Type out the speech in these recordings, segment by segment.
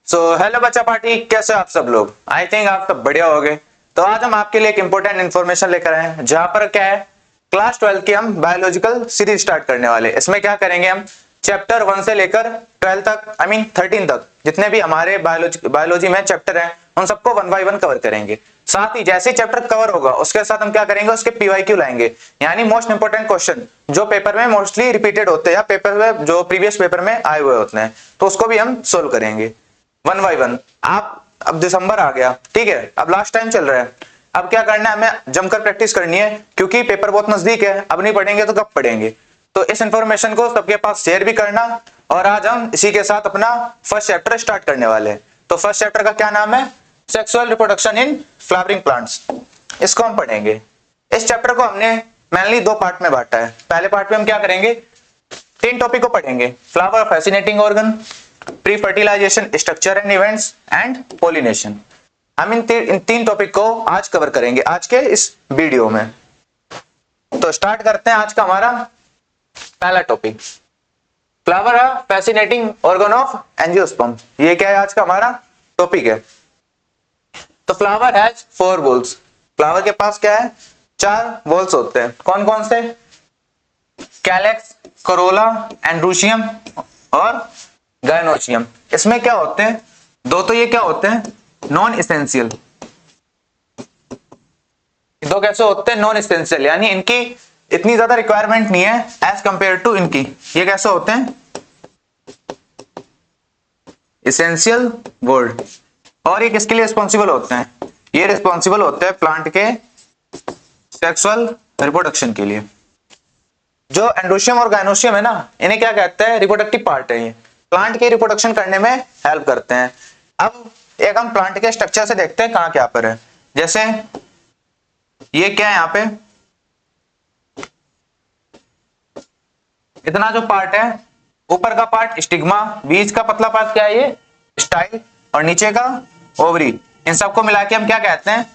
So hello बच्चा party, कैसे हो आप सब लोग। आई थिंक आप सब बढ़िया हो गए। तो आज हम आपके लिए एक इंपॉर्टेंट इन्फॉर्मेशन लेकर आए हैं, जहां पर क्या है, क्लास 12 की हम बायोलॉजिकल सीरीज स्टार्ट करने वाले। इसमें क्या करेंगे, हम चैप्टर 1 से लेकर 12 तक, आई मीन 13 तक, जितने भी हमारे बायोलॉजी में चैप्टर हैं उन सबको 1 बाय 1 कवर करेंगे। साथ ही जैसे ही चैप्टर कवर होगा उसके साथ हम क्या करेंगे, उसके पीवाईक्यू लाएंगे, यानी मोस्ट इंपोर्टेंट क्वेश्चन जो पेपर में मोस्टली रिपीटेड होते हैं या पेपर में जो प्रीवियस पेपर में आए हुए होते हैं, तो उसको भी हम सोल्व करेंगे 1 बाय 1। आप अब दिसंबर आ गया, ठीक है, अब लास्ट टाइम चल रहा है। अब क्या करना है, हमें जमकर प्रैक्टिस करनी है, क्योंकि पेपर बहुत नजदीक है। अब नहीं पढ़ेंगे तो कब पढ़ेंगे। तो इस इंफॉर्मेशन को सबके पास शेयर भी करना। और आज हम इसी के साथ अपना फर्स्ट चैप्टर स्टार्ट करने वाले हैं। तो फर्स्ट चैप्टर का क्या नाम है, sexual reproduction in flowering plants. इसको हम पढ़ेंगे। इस चैप्टर को हमने मेनली 2 पार्ट में बांटा है। पहले पार्ट में हम क्या करेंगे, 3 टॉपिक को पढ़ेंगे, flower fascinating organ, pre fertilisation structure and events and pollination. हम इन 3 टॉपिक को आज कवर करेंगे आज के इस वीडियो में। तो स्टार्ट करते हैं आज का हमारा पहला topic, flower fascinating organ of angiosperm. ये क्या है, आज का हमारा टॉपिक है। तो फ्लावर हैज 4 वॉल्स। फ्लावर के पास क्या है, 4 वॉल्स होते हैं। कौन कौन से, कैलेक्स, कोरोला, एंड्रोशियम और गायनोशियम। इसमें क्या होते हैं, 2 तो ये क्या होते हैं, नॉन इसेंशियल। 2 कैसे होते हैं, नॉन इसेंशियल, यानी इनकी इतनी ज्यादा रिक्वायरमेंट नहीं है एज कंपेयर टू इनकी। ये कैसे होते हैं, इसेंशियल वर्ड। और ये किसके लिए रिस्पॉन्सिबल होते हैं, ये रिस्पॉन्सिबल होते हैं प्लांट के सेक्सुअल रिप्रोडक्शन के लिए। जो एंड्रोशियम और गायनोशियम है ना, इन्हें क्या कहते हैं, रिप्रोडक्टिव पार्ट है। ये प्लांट की रिप्रोडक्शन करने में हेल्प करते हैं। अब एक हम प्लांट के स्ट्रक्चर से देखते हैं कहां क्या पर है। जैसे ये क्या है, यहां पे इतना जो पार्ट है, ऊपर का पार्ट स्टिग्मा, बीच का पतला पार्ट क्या है, ये स्टाइल, और नीचे का ओवरी। इन सबको मिला के हम क्या कहते हैं,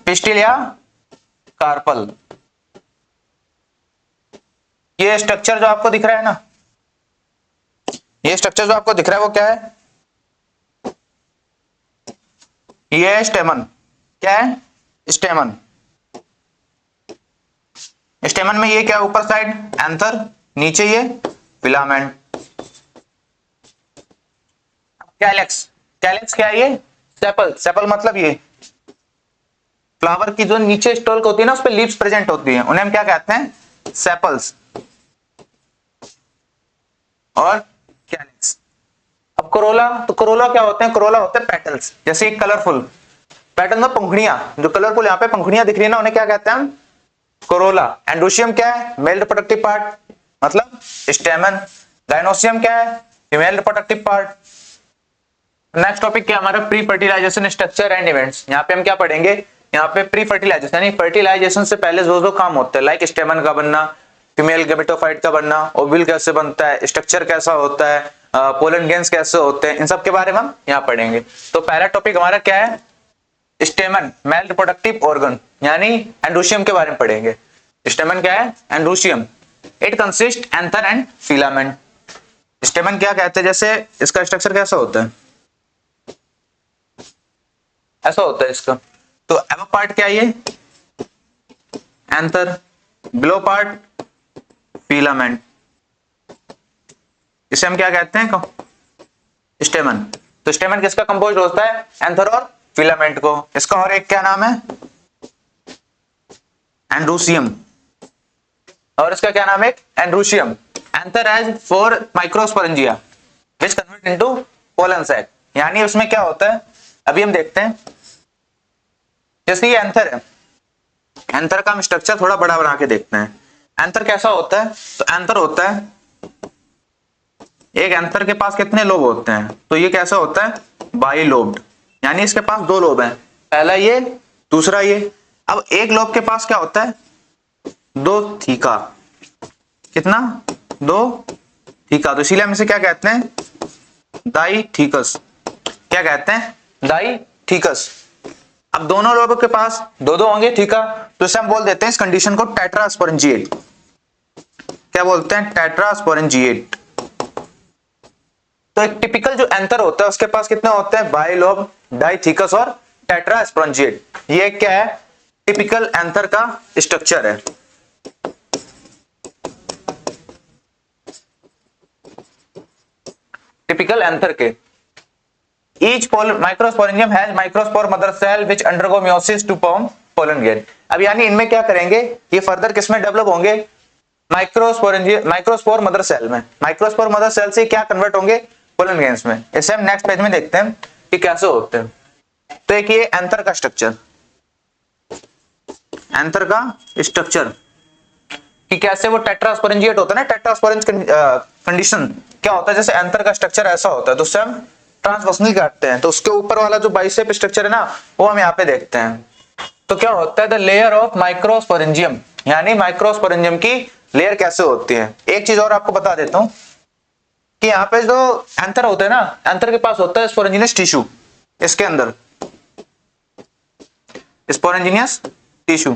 पिस्टिल या कार्पल। ये स्ट्रक्चर जो आपको दिख रहा है ना, ये स्ट्रक्चर जो आपको दिख रहा है वो क्या है, ये है स्टेमन। क्या है, स्टेमन। स्टेमन में ये क्या है, ऊपर साइड एंथर, नीचे ये फिलामेंट। कैलेक्स, कैलेक्स क्या है, ये सेपल। सेपल मतलब ये फ्लावर की जो नीचे स्टोल्क होती है ना, उस पर लीव्स प्रेजेंट होती है, उन्हें हम क्या कहते हैं, सेपल्स और कैलिक्स। अब कोरोला, तो कोरोला क्या होते हैं, कोरोला होते हैं पेटल्स। जैसे कलरफुल पेटल में पंखुड़ियां, जो कलरफुल यहाँ पे पंखुड़ियां दिख रही है ना, उन्हें क्या कहते हैं हम, कोरोला। एंड्रोशियम क्या है, मेल रिप्रोडक्टिव पार्ट, मतलब स्टेमन। गायनोशियम क्या है, female reproductive part. Next topic क्या हमारा, pre fertilisation structure and events. यहाँ पे हम क्या पढ़ेंगे, यहाँ पे प्री फर्टिलाइजेशन यानी फर्टिलाइजेशन से पहले जो जो काम होते हैं, लाइक स्टेमन का बनना, फीमेल गैमेटोफाइट का बनना, ओव्यूल कैसे बनता है, स्ट्रक्चर कैसा होता है, पोलन ग्रेन्स कैसे होते हैं, इन सब के बारे में हम यहाँ पढ़ेंगे। तो पहला टॉपिक हमारा क्या है, स्टेमन, मेल रिप्रोडक्टिव ऑर्गन, यानी एंड्रोशियम के बारे में पढ़ेंगे। स्टेमन क्या है, androecium. It consist anther and filament. स्टेमन क्या कहते हैं, जैसे इसका स्ट्रक्चर कैसा होता है, ऐसा होता है इसका। तो एबव पार्ट क्या है, ये एंथर, बिलो पार्ट फिलामेंट। इसे हम क्या कहते हैं, स्टेमन। तो स्टेमन किसका कंपोज होता है, एंथर और फिलामेंट को। इसका और एक क्या नाम है, एंड्रोशियम, और इसका क्या नाम है, androecium. Anther has 4 microsporangia which convert into pollen sac. यानी उसमें क्या होता है, अभी हम देखते हैं। जैसे ये एंथर है, एंथर का हम स्ट्रक्चर थोड़ा बड़ा बना के देखते हैं। एंथर कैसा होता है, तो एंथर होता है, एक एंथर के पास कितने लोब होते हैं, तो ये कैसा होता है, बाई लोब्ड, यानी इसके पास 2 लोब हैं, पहला ये, दूसरा ये। अब एक लोब के पास क्या होता है, 2 थीका। कितना, 2 थीका। तो इसीलिए हम इसे क्या कहते हैं, डाइथीकस। क्या कहते हैं, डाइथीकस। अब दोनों लोगों के पास 2-2 होंगे थीका, तो इसे हम बोल देते हैं इस कंडीशन को टेट्रास्पोरेंजिएट। क्या बोलते हैं, टेट्रास्पोरेंजिएट। तो एक टिपिकल जो एंथर होता है उसके पास कितने होते हैं, बाइलोब, डाइथिकस और टेट्रास्पोरेंजिएट। ये क्या है, टिपिकल एंथर का स्ट्रक्चर है। टिपिकल एंथर के each microsporangium has microspore mother cell which undergo meiosis to form pollen grain। अब यानी इनमें क्या करेंगे, ये फर्दर किसमें डेवलप होंगे, माइक्रोस्पोर मदर सेल में। माइक्रोस्पोर मदर सेल से क्या कन्वर्ट होंगे, पोलन ग्रेन्स में। इसे हम नेक्स्ट पेज में देखते हैं कि कैसे होते हैं। तो एक ये एंथर का स्ट्रक्चर, एंथर का स्ट्रक्चर कि कैसे वो टेट्रास्पोरेंजिएट होता है ना, टेट्रास्पोरेंज कंडीशन क्या होता है, जैसे एंथर का स्ट्रक्चर ऐसा होता है तो उससे हम ट्रांसवर्सनल काटते हैं, तो उसके ऊपर वाला जो बाइसेप स्ट्रक्चर है ना वो हम यहाँ पे देखते हैं। तो क्या होता है, द लेयर ऑफ माइक्रोस्पोरेंजियम, यानी माइक्रोस्पोरेंजियम की लेयर कैसे होती है। एक चीज और आपको बता देता हूं कि यहाँ पे जो एंथर होता है ना, एंथर के पास होता है स्पोरेंजिनियस टिश्यू, इसके अंदर स्पोरेंजिनियस टिश्यू।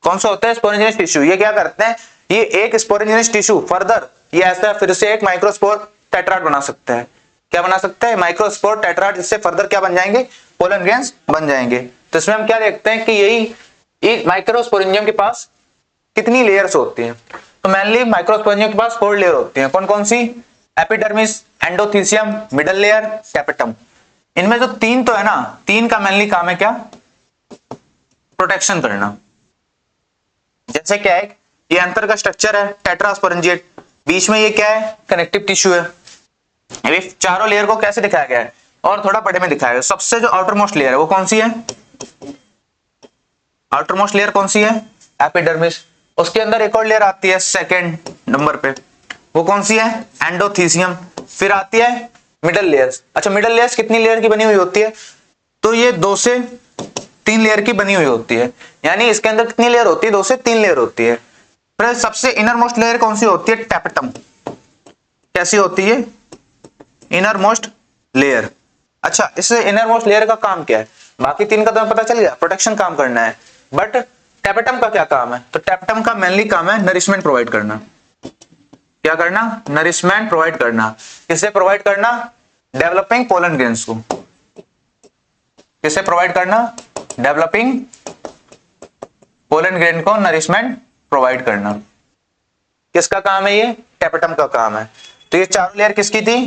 कौन सा होता है, स्पोरेंजिनियस टिश्यू। ये क्या करते हैं, ये एक स्पोरेंजिनियस टिश्यू फर्दर ये ऐसा फिर से एक माइक्रोस्पोर टेट्राड बना सकता है। क्या बना सकता है, माइक्रोस्पोर टेट्राड, जिससे फर्दर क्या बन जाएंगे, पोलन ग्रेन्स बन जाएंगे। तो इसमें हम क्या देखते हैं कि यही माइक्रोस्पोरेंजियम के पास कितनी लेयर्स होती हैं। तो मेनली माइक्रोस्पोरेंजियम के पास 4 लेयर होती हैं। कौन कौन सी, एपिडर्मिस, एंडोथीसियम, मिडल लेयर, कैपिटम। इनमें जो 3 तो है ना, 3 का मेनली काम है क्या, प्रोटेक्शन करना। जैसे क्या है, ये अंतर का स्ट्रक्चर है टेट्रास्पोरेंजिएट, बीच में ये क्या है, कनेक्टिव टिश्यू है। अभी चारों लेयर को कैसे दिखाया गया है और थोड़ा बड़े में दिखाया गया। सबसे जो आउटर मोस्ट लेयर है वो कौन सी है, आउटर मोस्ट लेयर कौन सी है, एपिडर्मिस। उसके अंदर एक और लेयर आती है सेकंड नंबर पे, वो कौन सी है, एंडोथीसियम। फिर आती है मिडल लेयर्स। अच्छा, मिडल लेयर्स कितनी लेयर की बनी हुई होती है, तो ये 2 से 3 लेयर की बनी हुई होती है। यानी इसके अंदर कितनी लेयर होती है, 2 से 3 लेयर होती है। फिर सबसे इनर मोस्ट लेयर कौन सी होती है, टैपेटम। कैसी होती है, इनर मोस्ट लेयर। अच्छा, इस इनर मोस्ट लेयर का काम क्या है, बाकी 3 का तो पता चल गया, प्रोटेक्शन काम करना है। बट टैपेटम का क्या काम है, तो टैपेटम का मेनली काम है नरिशमेंट प्रोवाइड करना। क्या करना, नरिशमेंट प्रोवाइड करना। किसे प्रोवाइड करना, डेवलपिंग पोलन ग्रेन्स को। किसे प्रोवाइड करना, डेवलपिंग पोलन ग्रेन को नरिशमेंट प्रोवाइड करना। किसका काम है, ये टैपेटम का काम है। तो ये चारों लेयर किसकी थी,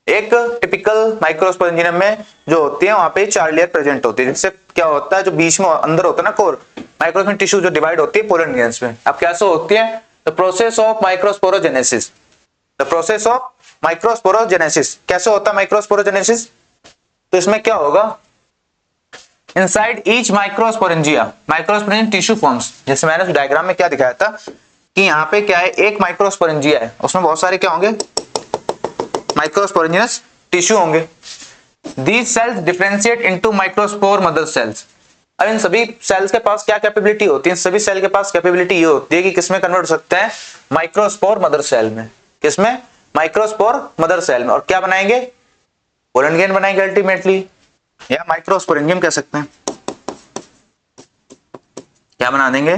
एक टिपिकल माइक्रोस्पोरेंजियम में जो होती है वहां पे 4 लेयर प्रेजेंट होती है, जिससे क्या होता है, जो बीच में अंदर होता है ना कोर, माइक्रोस्पोरेंजियम टिश्यू जो डिवाइड होती है पोलन ग्रेन्स में। अब कैसे होती है, the process of microsporogenesis. The process of microsporogenesis कैसे होता है, माइक्रोस्पोरोजेनेसिस। तो इसमें क्या होगा, inside each microsporangium tissue forms. जैसे मैंने उस डायग्राम में क्या दिखाया था कि यहाँ पे क्या है, एक माइक्रोस्पोरेंजिया है, उसमें बहुत सारे क्या होंगे, माइक्रोस्पोरेंजियस टिश्यू होंगे। These cells differentiate into microspore mother cells. अब इन सभी सेल्स के पास क्या कैपेबिलिटी होती है, सभी सेल के पास कैपेबिलिटी ये होती है कि किसमें कन्वर्ट हो सकते हैं, माइक्रोस्पोर मदर सेल में। किसमें, माइक्रोस्पोर मदर सेल में। और क्या बनाएंगे, पोलन ग्रेन बनाएंगे अल्टीमेटली, या माइक्रोस्पोरेंजियम कह सकते हैं। क्या बना देंगे,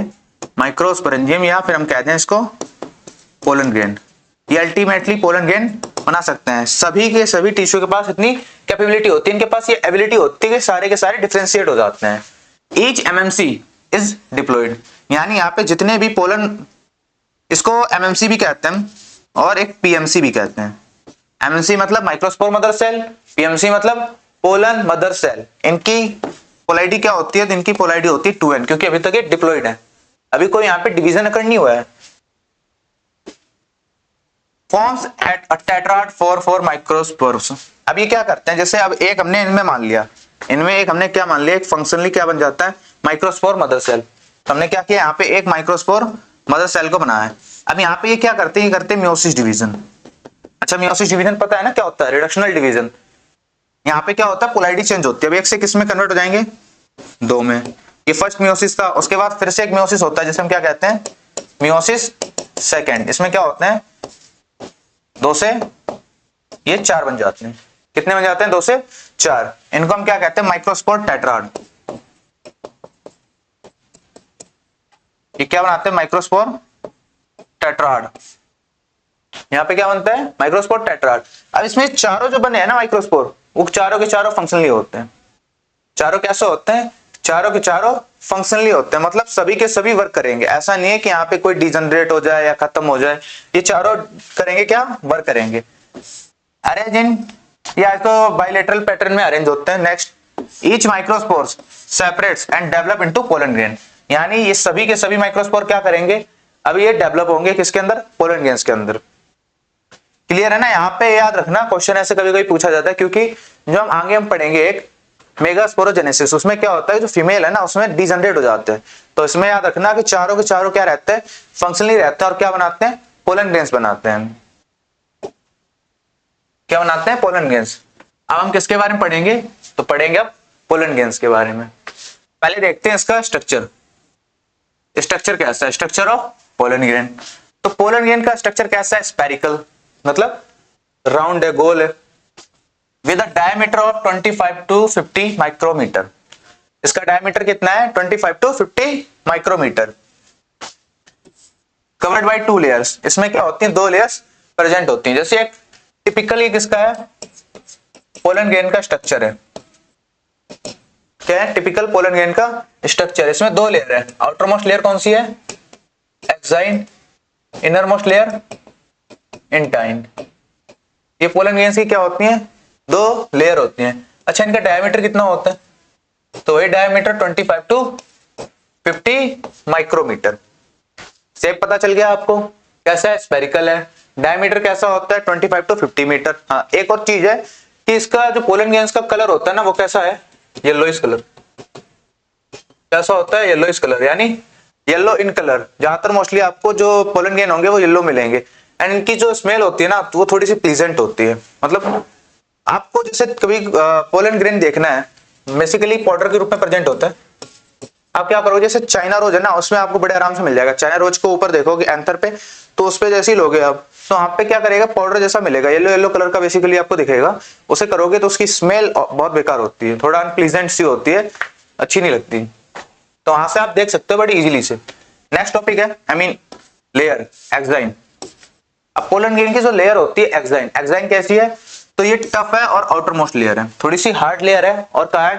माइक्रोस्पोरेंजियम, या फिर हम कहते हैं इसको पोलन ग्रेन। ये अल्टीमेटली पोलन ग्रेन बना सकते हैं। सभी के सभी टिश्यू के पास इतनी कैपेबिलिटी होती है, इनके पास ये एबिलिटी होती है कि सारे के सारे डिफरेंशिएट हो जाते हैं। ईच एमएमसी इज डिप्लॉयड, यानी यहाँ पे जितने भी पोलन, इसको एमएमसी भी कहते हैं और एक पीएमसी भी कहते हैं। एमएमसी मतलब माइक्रोस्पोर मदर सेल, पीएमसी मतलब पोलन मदर सेल। इनकी पोलैरिटी क्या होती है, इनकी पोलैरिटी होती है 2n, क्योंकि अभी तक ये डिप्लॉयड है, अभी कोई यहाँ पे डिवीजन अकर नहीं हुआ है। Forms at a tetrad 4 microspores. अब ये क्या करते हैं, जैसे अब एक हमने इनमें मान लिया, इनमें एक हमने क्या मान लिया, एक फंक्शनली क्या बन जाता है, माइक्रोस्पोर मदर सेल। तो हमने क्या किया, यहाँ पे एक माइक्रोस्पोर मदर सेल को बनाया है। अब यहाँ पे ये क्या करते हैं, ये करते हैं मियोसिस डिवीजन। अच्छा, मियोसिस डिवीजन पता है ना क्या होता है, रिडक्शनल डिवीजन। यहाँ पे क्या होता है, पोलैरिटी चेंज होती है। अब एक से किस में कन्वर्ट हो जाएंगे, 2 में। ये फर्स्ट मियोसिस था, उसके बाद फिर से एक मियोसिस होता है जिसे हम क्या कहते हैं, मियोसिस सेकेंड। इसमें क्या होते हैं, 2 से ये 4 बन जाते हैं। कितने बन जाते हैं, 2 से 4। इनको हम क्या कहते हैं, माइक्रोस्पोर टेट्राड। ये क्या बनाते हैं, माइक्रोस्पोर टेट्राड। यहाँ पे क्या बनता है, माइक्रोस्पोर टेट्राड। अब इसमें चारों जो बने हैं ना माइक्रोस्पोर, वो चारों के चारों फंक्शनली होते हैं। चारों कैसे होते हैं, चारों के चारों फंक्शनली होते हैं, मतलब सभी के सभी वर्क करेंगे। ऐसा नहीं है कि यहाँ पे कोई डिजनरेट हो जाए या खत्म हो जाए, ये चारों करेंगे क्या, वर्क करेंगे। अरेंज इन, या तो बाइलेटरल पैटर्न में अरेंज होते हैं। Next, each microspores separates and develop into pollen grain, यानी ये सभी के सभी माइक्रोस्पोर क्या करेंगे, अभी ये डेवलप होंगे किसके अंदर, पोलन ग्रेन्स के अंदर। क्लियर है ना। यहाँ पे याद रखना, क्वेश्चन ऐसे कभी कभी पूछा जाता है, क्योंकि जो हम आगे हम पढ़ेंगे एक मेगास्पोरोजेनेसिस, उसमें क्या होता है, जो फीमेल है ना उसमें डिजनरेट हो जाते हैं। तो इसमें याद रखना कि चारों के चारों क्या रहते हैं, फंक्शनली रहते हैं, और क्या बनाते हैं, पोलन ग्रेन्स बनाते हैं। क्या बनाते हैं, पोलन ग्रेन्स। अब हम किसके बारे में पढ़ेंगे, तो पढ़ेंगे अब पोलन ग्रेन्स के बारे में। पहले देखते हैं इसका स्ट्रक्चर। स्ट्रक्चर कैसा है, स्ट्रक्चर ऑफ पोलन ग्रेन। तो पोलन ग्रेन का स्ट्रक्चर कैसा है, स्पेरिकल, मतलब राउंड है, गोल है, with a diameter of 25 to 50 micrometre. इसका डायमीटर कितना है, 25 to 50 micrometre. Covered by 2 layers, इसमें क्या होती हैं, 2 लेयर्स प्रेजेंट होती हैं। जैसे एक टिपिकली किसका है, पोलन ग्रेन का स्ट्रक्चर है। क्या है टिपिकल पोलन ग्रेन का स्ट्रक्चर, इसमें 2 लेयर है। आउटर मोस्ट लेयर कौन सी है, exine, inner most layer intine. ये पोलन ग्रेन्स की क्या होती हैं, 2 लेयर होती हैं। अच्छा, इनका डायमीटर कितना होता है, तो ये डायमीटर 25 टू 50 माइक्रोमीटर। शेप पता चल गया आपको, कैसा है, स्पेरिकल है। डायमीटर कैसा होता है, 25 टू 50 मीटर। हाँ, एक और चीज है कि इसका जो पोलन ग्रेन्स का कलर होता है ना, वो कैसा है, येलोइश कलर। कैसा होता है, येलोइश कलर, यानी येलो इन कलर। ज्यादातर मोस्टली आपको जो पोलन ग्रेन होंगे वो येलो मिलेंगे। एंड इनकी जो स्मेल होती है ना, वो थोड़ी सी प्लीजेंट होती है। मतलब आपको जैसे कभी पोलन ग्रेन देखना है, बेसिकली पाउडर के रूप में प्रेजेंट होता है। आप क्या करोगे, जैसे चाइना रोज है ना, उसमें आपको बड़े आराम से मिल जाएगा। चाइना रोज को ऊपर देखोगे एंथर पे, तो उस पे जैसे ही लोगे आप, तो वहां पे क्या करेगा, पाउडर जैसा मिलेगा, येलो येलो कलर का बेसिकली आपको दिखेगा। उसे करोगे तो उसकी स्मेल बहुत बेकार होती है, थोड़ा अनप्लीजेंट सी होती है, अच्छी नहीं लगती। तो वहां से आप देख सकते हो बड़ी इजीली से। नेक्स्ट टॉपिक है, आई मीन लेयर, एक्साइन। अब पोलन ग्रेन की जो लेयर होती है एक्साइन, एक्साइन कैसी है, तो ये टफ है और आउटर मोस्ट लेयर है, थोड़ी सी हार्ड लेयर है। और कहा है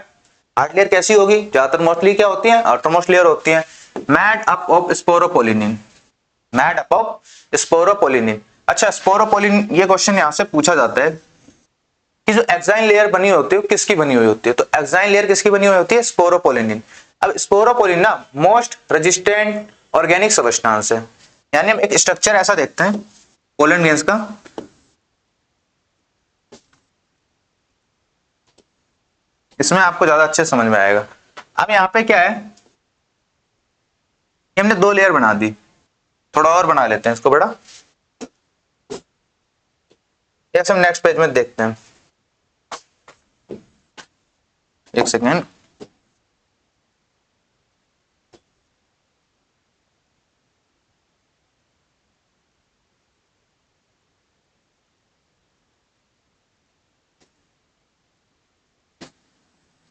हार्ड लेयर कैसी होगी, ज्यादातर मोस्टली क्या होती है, आउटर मोस्ट लेयर होती है। Mad up of sporopollenin, mad up of sporopollenin. अच्छा, स्पोरोपोलिन, ये क्वेश्चन यहां से पूछा जाता है कि जो एक्साइन लेयर बनी होती है किसकी बनी हुई होती है, तो एक्साइन लेयर किसकी बनी हुई होती है, स्पोरोपोलिनिन। अब स्पोरोपोलिन ना मोस्ट रेजिस्टेंट ऑर्गेनिक सब्सटेंस है। यानी हम एक स्ट्रक्चर ऐसा देखते हैं पोलन ग्रेन्स का, इसमें आपको ज्यादा अच्छे समझ में आएगा। अब यहाँ पे क्या है, हमने 2 लेयर बना दी, थोड़ा और बना लेते हैं इसको बड़ा। हम नेक्स्ट पेज में देखते हैं, एक सेकेंड।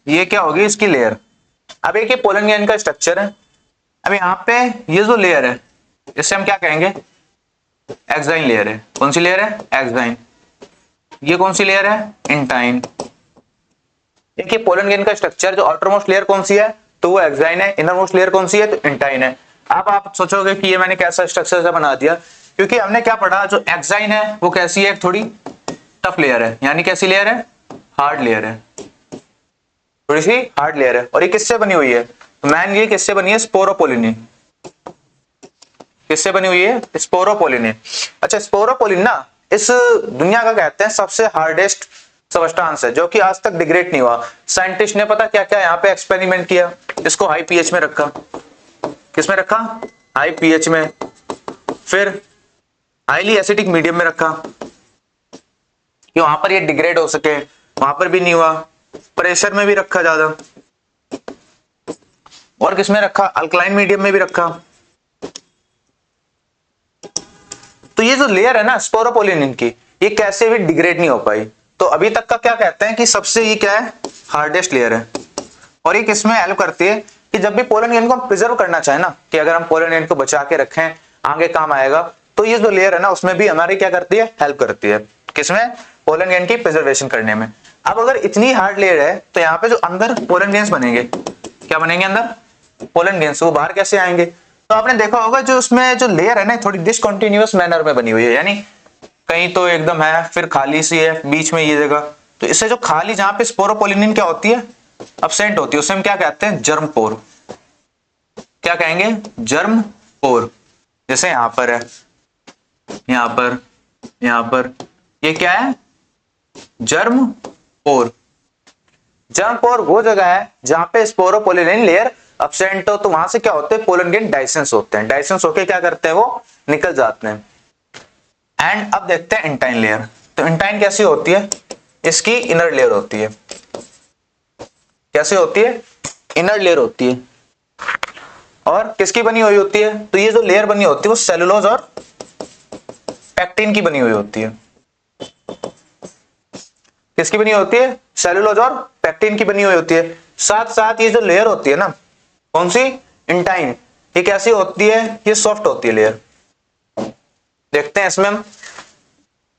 ये क्या होगी, इसकी लेयर। अब एक ये पोलन ग्रेन का स्ट्रक्चर है। अब यहाँ पे ये जो लेयर है, इससे हम क्या कहेंगे, एक्साइन लेयर है। कौन सी लेयर है, एक्साइन। ये कौन सी लेयर है, इंटाइन। एक ये पोलन ग्रेन का स्ट्रक्चर, जो आउटर मोस्ट लेयर कौन सी है, तो वो एक्साइन है। इनर मोस्ट लेयर कौन सी है, तो इंटाइन है। अब आप सोचोगे कि ये मैंने कैसा स्ट्रक्चर बना दिया, क्योंकि हमने क्या पढ़ा, जो एक्साइन है वो कैसी है, थोड़ी टफ लेयर है। यानी कैसी लेयर है, हार्ड लेयर है, थोड़ी सी हार्ड लेयर है। और ये किससे बनी हुई है, मैन ये किससे बनी है, स्पोरोपोलिनिन। किससे बनी हुई है, स्पोरोपोलिनिन। अच्छा, स्पोरोपोलिन ना इस दुनिया का कहते हैं सबसे हार्डेस्ट सब्सटेंस है, जो कि आज तक डिग्रेड नहीं हुआ। साइंटिस्ट ने पता क्या क्या यहाँ पे एक्सपेरिमेंट किया, इसको हाई पीएच में रखा। किसमें रखा, हाई पीएच में। फिर हाईली एसिडिक मीडियम में रखा कि वहां पर ये डिग्रेड हो सके, वहां पर भी नहीं हुआ। प्रेशर में भी रखा ज्यादा, और किसमें रखा, अल्कलाइन मीडियम में भी रखा। तो ये जो लेयर है ना स्पोरोपोलिनिन की, ये कैसे भी डिग्रेड नहीं हो पाई। तो अभी तक का क्या कहते हैं कि सबसे ये क्या है, हार्डेस्ट लेयर है। और ये किसमें हेल्प करती है, कि जब भी पोलन गेन को हम प्रिजर्व करना चाहे ना, कि अगर हम पोलन गेन को बचा के रखें आगे काम आएगा, तो ये जो लेयर है ना उसमें भी हमारी क्या करती है, हेल्प करती है। किसमें? पोलन गेन की प्रिजर्वेशन करने में। अब अगर इतनी हार्ड लेयर है तो यहाँ पे जो अंदर पोलन गेन्स बनेंगे, क्या बनेंगे अंदर? Pollen gains. वो बाहर कैसे आएंगे? तो आपने देखा होगा जो उसमें जो लेयर है ना थोड़ी डिसकंटिन्यूअस मैनर में बनी हुई है, यानी कहीं तो एकदम है, फिर खाली सी है बीच में ये जगह। तो इससे जो खाली जहां पे स्पोरोपोलिनिन क्या होती है, अब्सेंट होती है, उसे हम क्या कहते हैं? जर्म पोर। क्या कहेंगे? जर्म पोर। जैसे यहां पर है, यहां पर, यहां पर, ये क्या है? जर्म पोर। जर्म पोर वो जगह है जहां पे स्पोरोपोलिनिन लेयर अब्सेंट हो, तो वहां से क्या होते हैं? पोलन गेन डाइसेंस होते हैं। डाइसेंस होके क्या करते हैं? वो निकल जाते हैं। एंड अब देखते हैं इंटाइन लेयर। तो इंटाइन कैसी होती है? इसकी इनर लेयर होती है। कैसे होती है? इनर लेयर होती है। और किसकी बनी हुई होती है? तो ये जो लेयर बनी होती है वो सेलुलोज और पैक्टिन की बनी हुई होती है। किसकी बनी होती है? सेलुलोज और पैक्टिन की बनी हुई होती है। साथ साथ ये जो लेयर होती है ना, कौन सी? इंटाइन। ये कैसी होती है? ये सॉफ्ट होती है लेयर। देखते हैं इसमें हम।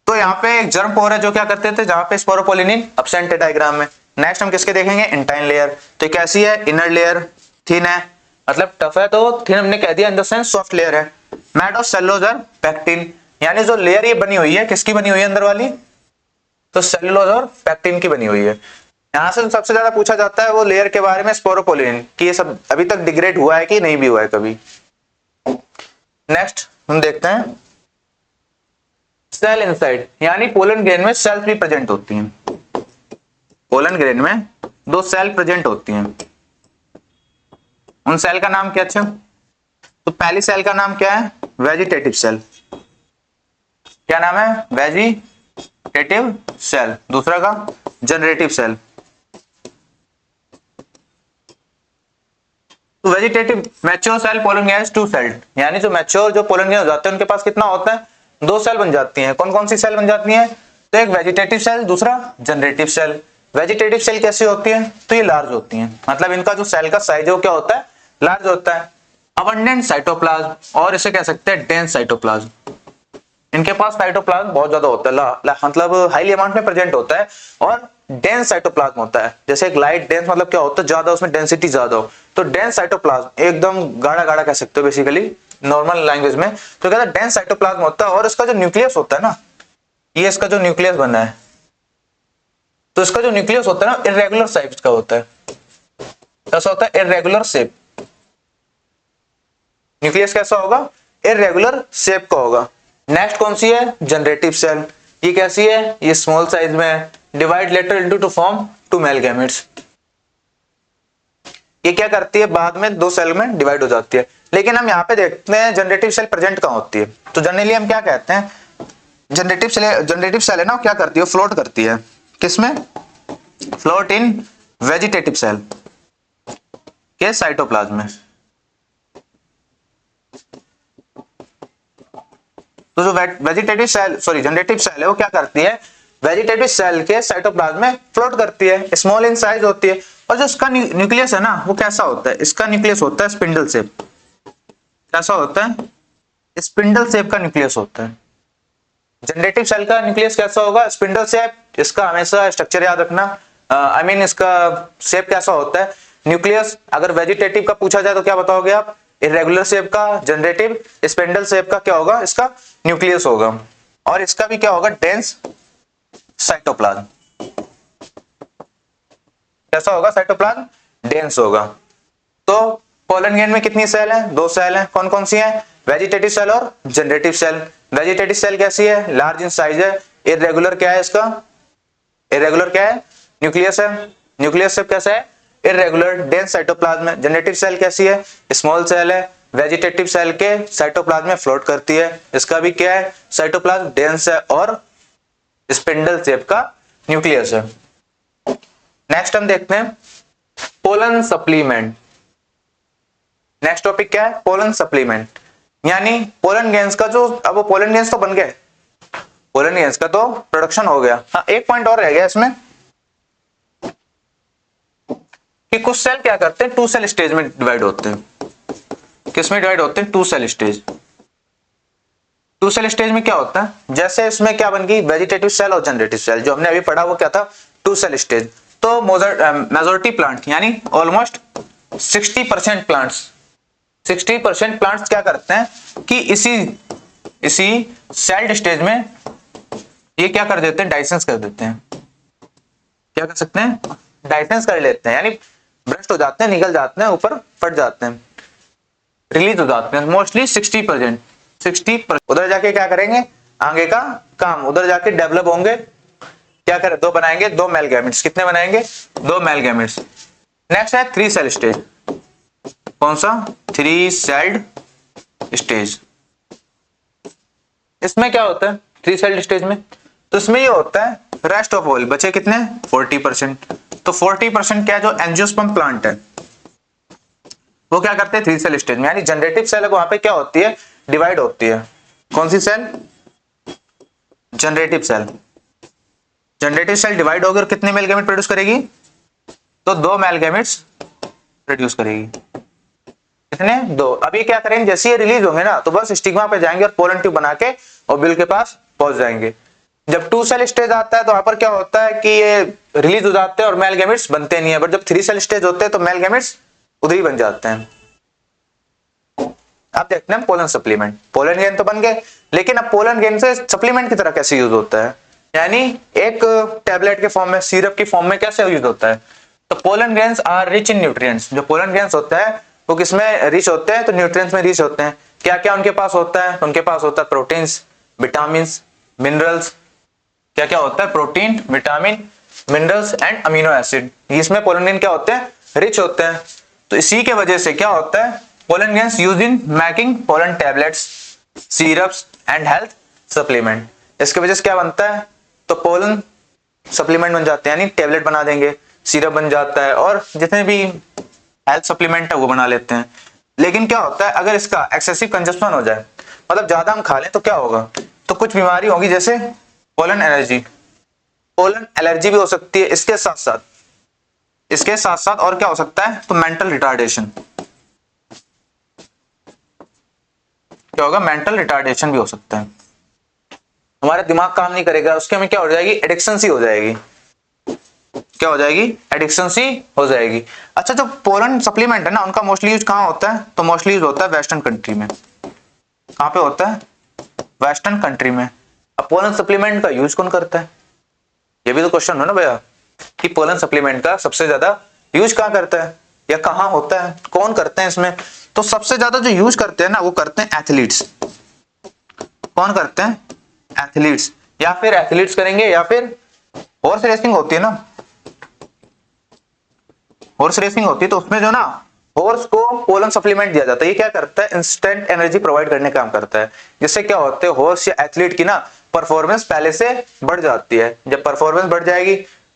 तो यहाँ पे एक जर्म पोर है जो क्या करते थे, जहां पे स्पोरोपोलिनिन अब्सेंट है डायग्राम में। नेक्स्ट हम किसके देखेंगे? Intine layer. तो कैसी है? इनर लेयर थिन है, मतलब टफ है, तो थिन हमने कह दिया, in the sense soft layer है। मेड ऑफ सेलुलोज और पैक्टिन, यानी जो लेयर ये बनी हुई है किसकी बनी हुई है अंदर वाली? तो सेलुलोज और पैक्टिन की बनी हुई है। यहां से सबसे ज्यादा पूछा जाता है वो लेयर के बारे में, स्पोरोपोलिनिन, कि ये सब अभी तक डिग्रेड हुआ है कि नहीं भी हुआ है कभी। नेक्स्ट हम देखते हैं सेल इनसाइड, यानी पोलन ग्रेन में सेल्स भी प्रेजेंट होती हैं। पोलन ग्रेन में 2 सेल प्रेजेंट होती हैं। उन सेल का नाम क्या? अच्छा, तो पहली सेल का नाम क्या है? Vegetative cell. क्या नाम है? Vegetative cell. दूसरा का जनरेटिव सेल। तो vegetative mature cell pollen grain 2 cell, यानी जो मैच्योर जो पोलन ग्रेन हो जाते हैं उनके पास कितना होता है? 2 सेल बन जाती हैं। कौन कौन सी सेल बन जाती हैं? तो एक वेजिटेटिव सेल, दूसरा जनरेटिव सेल। वेजिटेटिव सेल कैसी होती है? तो ये लार्ज होती हैं, मतलब इनका जो सेल का साइज है वो क्या होता है? लार्ज होता है। अबंडेंट साइटोप्लाज्म, और इसे कह सकते हैं डेंस साइटोप्लाज्म। इनके पास साइटोप्लाज्म बहुत ज्यादा होता है, मतलब हाईली अमाउंट में प्रेजेंट होता है। और डेंस साइटोप्लाज्म होता है, जैसे एक लाइट डेंस मतलब क्या होता है? ज्यादा, उसमें डेंसिटी ज्यादा हो। तो डेंस साइटोप्लाज्म एकदम गाढ़ा गाढ़ा कह सकते हो बेसिकली नॉर्मल लैंग्वेज में। तो कहता है डेंस साइटोप्लाज्म होता है। और इसका जो न्यूक्लियस होता है ना, ये इसका जो न्यूक्लियस बना है, तो इसका जो न्यूक्लियस होता है ना इरेगुलर शेप का होता है। कैसा होता है? Irregular shape. न्यूक्लियस कैसा होगा? इरेगुलर शेप का होगा। नेक्स्ट कौन सी है? Generative cell. ये कैसी है? ये स्मॉल साइज में है। Divide later into two form 2 male gametes. ये क्या करती है? बाद में 2 सेल में डिवाइड हो जाती है। लेकिन हम यहाँ पे देखते हैं जनरेटिव सेल प्रेजेंट कहाँ होती है। तो जनरली हम क्या कहते हैं? जनरेटिव सेल है ना, क्या करती है? फ्लोट करती है। किसमें? फ्लोट इन वेजिटेटिव सेल के साइटोप्लाज्म में। तो जो vegetative cell, sorry generative cell है, वो क्या करती है? वेजिटेटिव सेल के साइटोप्लाज्म में फ्लोट करती है, स्मॉल इन साइज होती है। और जो इसका न्यूक्लियस है ना, वो कैसा होता है? इसका न्यूक्लियस होता है स्पिंडल शेप। कैसा होता है? स्पिंडल शेप का न्यूक्लियस होता है। जनरेटिव सेल का न्यूक्लियस कैसा होगा? Spindle shape. इसका हमेशा स्ट्रक्चर याद रखना, आई मीन इसका शेप कैसा होता है? न्यूक्लियस। अगर वेजिटेटिव का पूछा जाए तो क्या बताओगे आप? इरेगुलर शेप का। जनरेटिव स्पिंडल शेप का क्या होगा? इसका न्यूक्लियस होगा। और इसका भी क्या होगा? Dense cytoplasm. कैसा होगा? साइटोप्लाज्म डेंस होगा। तो पोलन ग्रेन में कितनी सेल है? 2 सेल है। कौन कौन सी है? वेजिटेटिव सेल और जनरेटिव सेल। वेजिटेटिव सेल कैसी है? लार्ज इन साइज है। इरेगुलर क्या है इसका? इरेगुलर क्या है? न्यूक्लियस है। न्यूक्लियस शेप कैसा है? इरेगुलर डेंस साइटोप्लाज्म है। जनरेटिव सेल कैसी है? स्मॉल सेल है। वेजिटेटिव सेल के साइटोप्लाज्म में फ्लोट करती है। इसका भी क्या है? साइटोप्लाज्म डेंस है और स्पिंडल शेप का न्यूक्लियस है। नेक्स्ट हम देखते हैं पोलन सप्लीमेंट। नेक्स्ट टॉपिक क्या है? पोलन सप्लीमेंट, यानी पोलन गेंस का जो, अब वो पोलन गेंस तो बन गए, पोलन गेंस का तो प्रोडक्शन हो गया। हाँ, एक पॉइंट और रह गया इसमें। कि कुछ सेल क्या करते हैं, टू सेल स्टेज में डिवाइड होते हैं। किसमें डिवाइड होते हैं? Two cell stage. Two cell stage में क्या होता है, जैसे इसमें क्या बन गई, वेजिटेटिव सेल और जनरेटिव सेल। जो हमने अभी पढ़ा वो क्या था, टू सेल स्टेज। तो मेजोरिटी प्लांट यानी ऑलमोस्ट 60% प्लांट्स, 60% प्लांट्स क्या करते हैं कि इसी सेल्ड स्टेज में ये क्या कर देते हैं, डाइसेंस कर देते हैं। क्या कर सकते हैं, डाइसेंस कर लेते हैं, यानी ब्रस्ट हो जाते हैं, निकल जाते हैं, ऊपर फट जाते हैं, रिलीज हो जाते हैं। मोस्टली 60%, 60%। उधर जाके क्या करेंगे, आगे का काम, उधर जाके डेवलप होंगे। क्या करें, दो बनाएंगे, दो मेल गैमेट्स। कितने बनाएंगे, दो मेल गैमेट्स। नेक्स्ट है थ्री सेल स्टेज। कौन सा, थ्री सेल्ड स्टेज। इसमें क्या होता है थ्री सेल्ड स्टेज में, तो इसमें ये होता है रेस्ट ऑफ ऑल, बचे कितने, 40%। तो 40% क्या, जो एंजियोस्पर्म प्लांट है वो क्या करते हैं थ्री सेल स्टेज में, यानी जनरेटिव सेल वहां पे क्या होती है, डिवाइड होती है। कौन सी cell, generative cell. Generative cell divide होकर कितने मेल गैमेट प्रोड्यूस करेगी, तो दो मेल गैमेट्स प्रोड्यूस करेगी। कितने, दो। अभी क्या करेंगे, जैसे ये रिलीज होंगे ना तो बस स्टिग्मा पे जाएंगे और पोलन ट्यूब बना के ओव्यूल के पास पहुंच जाएंगे। जब टू सेल स्टेज आता है तो वहां पर क्या होता है कि ये रिलीज हो जाते हैं और मेल गैमेट्स बनते नहीं है। बट जब थ्री सेल स्टेज होते हैं तो मेल गैमेट्स उधर ही बन जाते हैं। आप देखते हैं पोलन सप्लीमेंट, पोलन गेन तो बन गए, लेकिन अब पोलन गेन से सप्लीमेंट की तरह कैसे यूज होता है, यानी एक टैबलेट के फॉर्म में, सिरप की फॉर्म में कैसे यूज होता है। तो pollen grains are rich in nutrients. जो पोलन ग्रेन्स होता है वो किसमें रिच होते हैं, तो न्यूट्रिएंट्स में रिच होते हैं। क्या क्या उनके पास होता है, उनके पास होता है प्रोटीन्स, विटामिन, मिनरल्स। क्या क्या होता है, protein, vitamin, minerals and amino acid. इसमें पोलन ग्रेन क्या होते हैं, रिच होते हैं। तो इसी के वजह से क्या होता है, pollen grains use in making pollen tablets, syrups and health supplement. इसके वजह से क्या बनता है, तो पोलन सप्लीमेंट बन जाते हैं, यानी टैबलेट बना देंगे, सिरप बन जाता है, और जितने भी हेल्थ सप्लीमेंट है वो बना लेते हैं। लेकिन क्या होता है, अगर इसका एक्सेसिव कंजप्शन हो जाए, मतलब ज्यादा हम खा लें तो क्या होगा, तो कुछ बीमारी होगी, जैसे पोलन एलर्जी। पोलन एलर्जी भी हो सकती है। इसके साथ साथ और क्या हो सकता है, तो मेंटल रिटार्डेशन। क्या होगा, मेंटल रिटार्डेशन भी हो सकता है। हमारा दिमाग काम नहीं करेगा, उसके में क्या हो जाएगी, एडिक्शन सी हो जाएगी। क्या हो जाएगी, एडिक्शन सी हो जाएगी। अच्छा, जो पोलन सप्लीमेंट है ना, उनका मोस्टली यूज कहाँ होता है, तो मोस्टली यूज होता है वेस्टर्न कंट्री में। कहाँ पे होता है, वेस्टर्न कंट्री में। अब पोलन सप्लीमेंट का यूज कौन करता है, ये भी तो क्वेश्चन है ना भैया, कि पोलन सप्लीमेंट का सबसे ज्यादा यूज कहाँ करता है या कहाँ होता है, कौन करते हैं इसमें। तो सबसे ज्यादा जो यूज करते हैं ना, वो करते हैं एथलीट्स। कौन करते हैं, एथलीट्स। या फिर एथलीट्स करेंगे, या फिर हॉर्स रेसिंग होती है ना, हॉर्स रेसिंग होती है, तो उसमें जो ना हॉर्स को पोलन सप्लीमेंट दिया जाता है। ये क्या करता है, इंस्टेंट एनर्जी प्रोवाइड करने का काम करता है। जिससे क्या होता है, हॉर्स या एथलीट की ना परफॉर्मेंस पहले से बढ़ जाती है। जब परफॉर्मेंस बढ़ जाएगी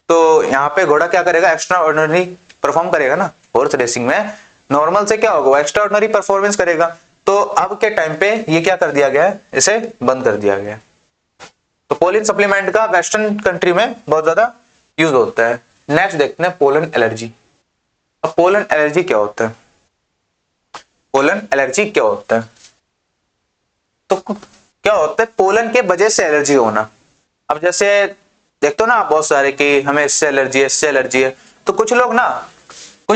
तो यहाँ पे घोड़ा क्या करेगा, एक्स्ट्रा ऑर्डिनरी परफॉर्म करेगा ना। हॉर्स रेसिंग में नॉर्मल से क्या होगा, एक्स्ट्रा ऑर्डिनरी परफॉर्मेंस करेगा। तो अब के टाइम पे ये क्या कर दिया गया है, इसे बंद कर दिया गया है। तो पोलन सप्लीमेंट का वेस्टर्न कंट्री में बहुत ज्यादा यूज होता है। नेक्स्ट देखते हैं पोलन एलर्जी। अब पोलन एलर्जी क्या होता है, पोलन एलर्जी क्या होता है, तो क्या होता है, पोलन के वजह से एलर्जी होना। अब जैसे देखते हो ना आप बहुत सारे कि हमें इससे एलर्जी है, इससे एलर्जी है। तो कुछ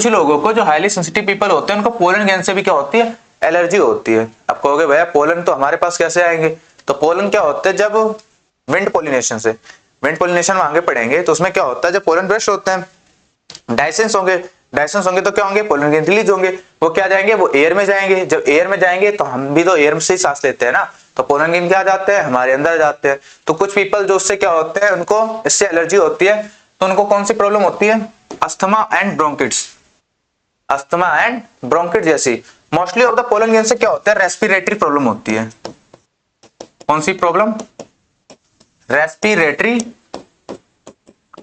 लोगों को जो हाईली सेंसिटिव पीपल होते हैं, उनको पोलन गैस से भी क्या होती है, एलर्जी होती है। आप कहोगे भैया पोलन तो हमारे पास कैसे आएंगे, तो पोलन क्या होते हैं, जब विंड पोलिनेशन से, विंड पोलिनेशन में आगे पढ़ेंगे, तो उसमें क्या होता है, जब पोलन ब्रश होते हैं, डाइसेंस होंगे तो क्या होंगे, पोलन ग्रेन रिलीज होंगे। वो क्या जाएंगे, वो एयर में जाएंगे। जब एयर में जाएंगे तो हम भी तो एयर से ही सांस लेते हैं ना, तो पोलन ग्रेन क्या जाते हैं, हमारे अंदर जाते हैं। तो कुछ पीपल जो उससे क्या होते हैं, उनको इससे एलर्जी होती है, तो उनको कौन सी प्रॉब्लम होती है, अस्थमा एंड ब्रोंकिट्स। अस्थमा एंड ब्रोंकिट जैसी mostly of the pollen grain से क्या होता है, रेस्पिरेटरी प्रॉब्लम होती है। कौन सी प्रॉब्लम, रेस्पिरेटरी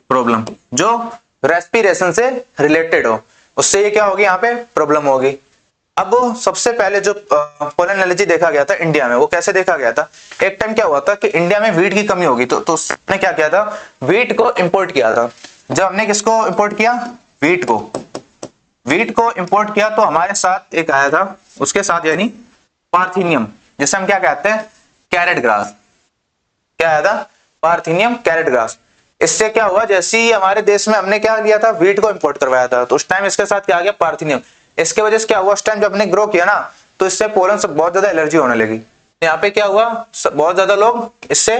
प्रॉब्लम, जो रेस्पिरेशन से रिलेटेड हो, उससे ये क्या होगी, यहाँ पे प्रॉब्लम होगी। अब सबसे पहले जो पोलन एलर्जी देखा गया था इंडिया में, वो कैसे देखा गया था, एक टाइम क्या हुआ था कि इंडिया में वीट की कमी होगी, तो उसने क्या किया था, वीट को इंपोर्ट किया था। जब हमने किसको इंपोर्ट किया, वीट को, वीट को इंपोर्ट किया तो हमारे साथ एक आया था, उसके साथ यानी पार्थिनियम, जिसे हम क्या कहते हैं, कैरेट ग्रास। क्या आया था, पार्थिनियम कैरेट ग्रास। इससे क्या हुआ, जैसे ही हमारे देश में हमने क्या लिया था, वीट को इंपोर्ट करवाया था, तो उस टाइम इसके साथ क्या आ गया, पार्थिनियम। इसके वजह से क्या हुआ, उस टाइम जब हमने ग्रो किया ना, तो इससे पोलन से बहुत ज्यादा एलर्जी होने लगी। यहाँ पे क्या हुआ, बहुत ज्यादा लोग इससे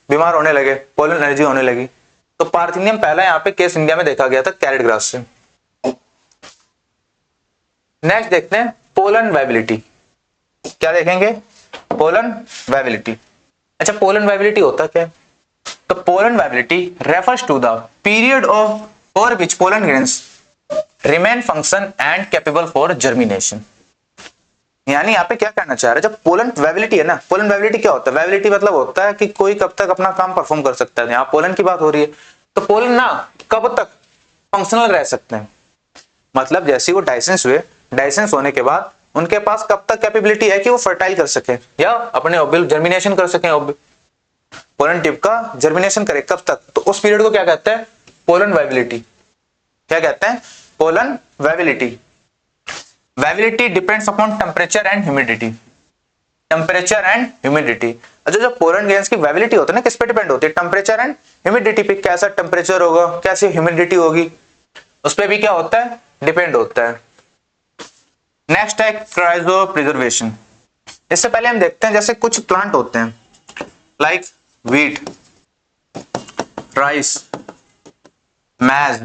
बीमार होने लगे, पोलन एलर्जी होने लगी। तो पार्थिनियम पहला यहाँ पे केस इंडिया में देखा गया था कैरेट ग्रास से। नेक्स्ट देखते हैं पोलन वायबिलिटी। क्या देखेंगे, पोलन वायबिलिटी। अच्छा, पोलन वायबिलिटी होता क्या है? तो pollen viability refers to the period of for which pollen grains remain function and capable for germination. यानी यहाँ पे क्या कहना चाह रहा है, जब पोलन वायबिलिटी है ना, पोलन वायबिलिटी क्या होता है, वायबिलिटी मतलब होता है कि कोई कब तक अपना काम परफॉर्म कर सकता है। यहाँ पोलन की बात हो रही है, तो पोलन ना कब तक फंक्शनल रह सकते हैं, मतलब जैसे वो डाइसेंस हुए, डाइसेंस होने के बाद उनके पास कब तक कैपेबिलिटी है कि वो फर्टाइल कर सके या अपने ओव्यूल जर्मिनेशन कर सके, पोलन टिप का जर्मिनेशन करे, कब तक, तो उस पीरियड को क्या कहते हैं, पोलन वायबिलिटी। क्या कहते हैं, pollen viability. Viability depends upon temperature and humidity. Temperature and humidity, अच्छा जो पोलन ग्रेन्स की वायबिलिटी होती है ना, किस पे डिपेंड होती है, टेम्परेचर एंड ह्यूमिडिटी पे। कैसा टेम्परेचर होगा, कैसी ह्यूमिडिटी होगी, उस पर भी क्या होता है, डिपेंड होता है। नेक्स्ट है क्राइजो प्रिजर्वेशन। इससे पहले हम देखते हैं जैसे कुछ प्लांट होते हैं लाइक वीट, राइस, मैज,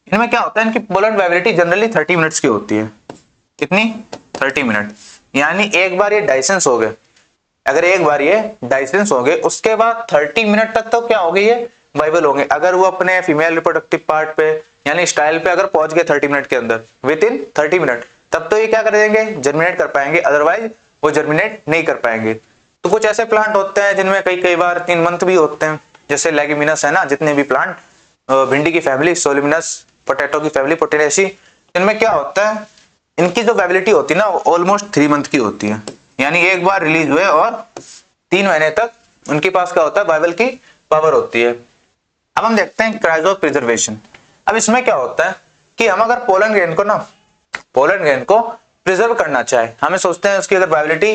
इनमें क्या होता है, इनकी पोलन वायबिलिटी जनरली 30 मिनट्स की होती है। कितनी, 30 मिनट। यानी एक बार ये डाइसेंस हो गए, अगर एक बार ये डाइसेंस हो गए, उसके बाद 30 मिनट तक तो क्या हो गए, ये वाइबल होंगे। अगर वो अपने फीमेल रिप्रोडक्टिव पार्ट पे यानी स्टाइल पे अगर पहुंच गए 30 मिनट के अंदर, विद इन 30 मिनट, तब तो ये क्या कर देंगे, जर्मिनेट कर पाएंगे, अदरवाइज वो जर्मिनेट नहीं कर पाएंगे। तो कुछ ऐसे प्लांट होते हैं जिनमें कई बार 3 मंथ भी होते हैं, जैसे लेग्यूमिनस है ना, जितने भी प्लांट, भिंडी की फैमिली, सोलेमिनस, पोटैटो की फैमिली, पोटेसी, इनमें क्या होता है, इनकी जो वायबिलिटी होती है ना, ऑलमोस्ट 3 मंथ की होती है। यानी एक बार रिलीज हुए और 3 महीने तक उनके पास क्या होता है, वायबल की पावर होती है। अब हम देखते हैं क्राइजो प्रिजर्वेशन। अब इसमें क्या होता है कि हम अगर पोलन ग्रेन को प्रिजर्व करना चाहे, हमें सोचते हैं उसकी अगर वायबिलिटी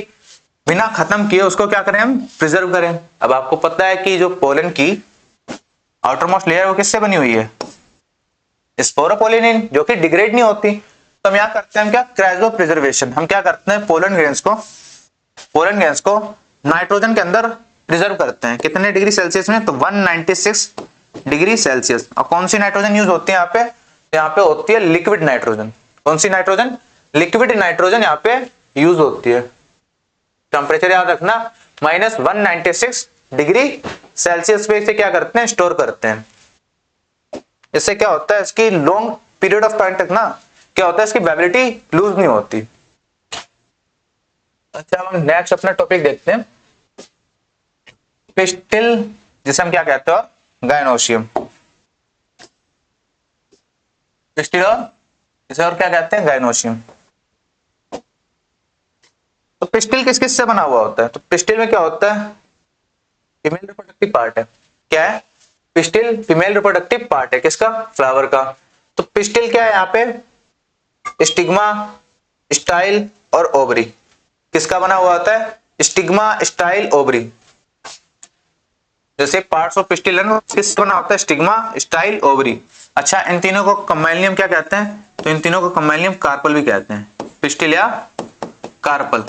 बिना खत्म किए उसको क्या करें, हम प्रिजर्व करें। अब आपको पता है कि जो पोलन की आउटरमोस्ट लेयर वो किससे बनी हुई है, स्पोरोपोलिनिन, जो कि डिग्रेड नहीं होती। तो हम यहाँ करते हैं, हम क्या, क्राइजो प्रिजर्वेशन। हम क्या करते हैं, पोलन ग्रेन्स को नाइट्रोजन के अंदर प्रिजर्व करते हैं। कितने डिग्री सेल्सियस में, तो 196 डिग्री सेल्सियस। और कौन सी नाइट्रोजन यूज होती है यहाँ पे, यहाँ पे होती है लिक्विड नाइट्रोजन। कौन सी नाइट्रोजन, लिक्विड नाइट्रोजन यहाँ पे यूज होती है। टेम्परेचर याद रखना, -196 डिग्री सेल्सियस पे इसे क्या करते हैं, स्टोर करते हैं। इससे क्या होता है, इसकी लॉन्ग पीरियड ऑफ टाइम तक ना क्या होता है, इसकी वायबिलिटी लूज नहीं होती। अच्छा, हम नेक्स्ट अपना टॉपिक देखते हैं, पिस्टिल, जिसे हम क्या कहते हैं, गायनोशियम। पिस्टिल और इसे और क्या कहते हैं, गायनोशियम। तो पिस्टिल किस किस से बना हुआ होता है, तो पिस्टिल में क्या होता है, फीमेल रिप्रोडक्टिव पार्ट है। क्या है, पिस्टिल फीमेल रिप्रोडक्टिव पार्ट है, किसका, फ्लावर का। तो पिस्टिल क्या है, यहाँ पे स्टिग्मा, स्टाइल और ओवरी, किसका बना हुआ होता है, स्टिग्मा, स्टाइल, ओवरी। जैसे पार्ट्स ऑफ पिस्टिल है ना, किससे बना होता है, स्टिग्मा, स्टाइल, ओवरी। अच्छा, इन तीनों को कंबाइनियम क्या कहते हैं, तो इन तीनों को कंबाइनियम कार्पल भी कहते हैं, पिस्टिल या कार्पल।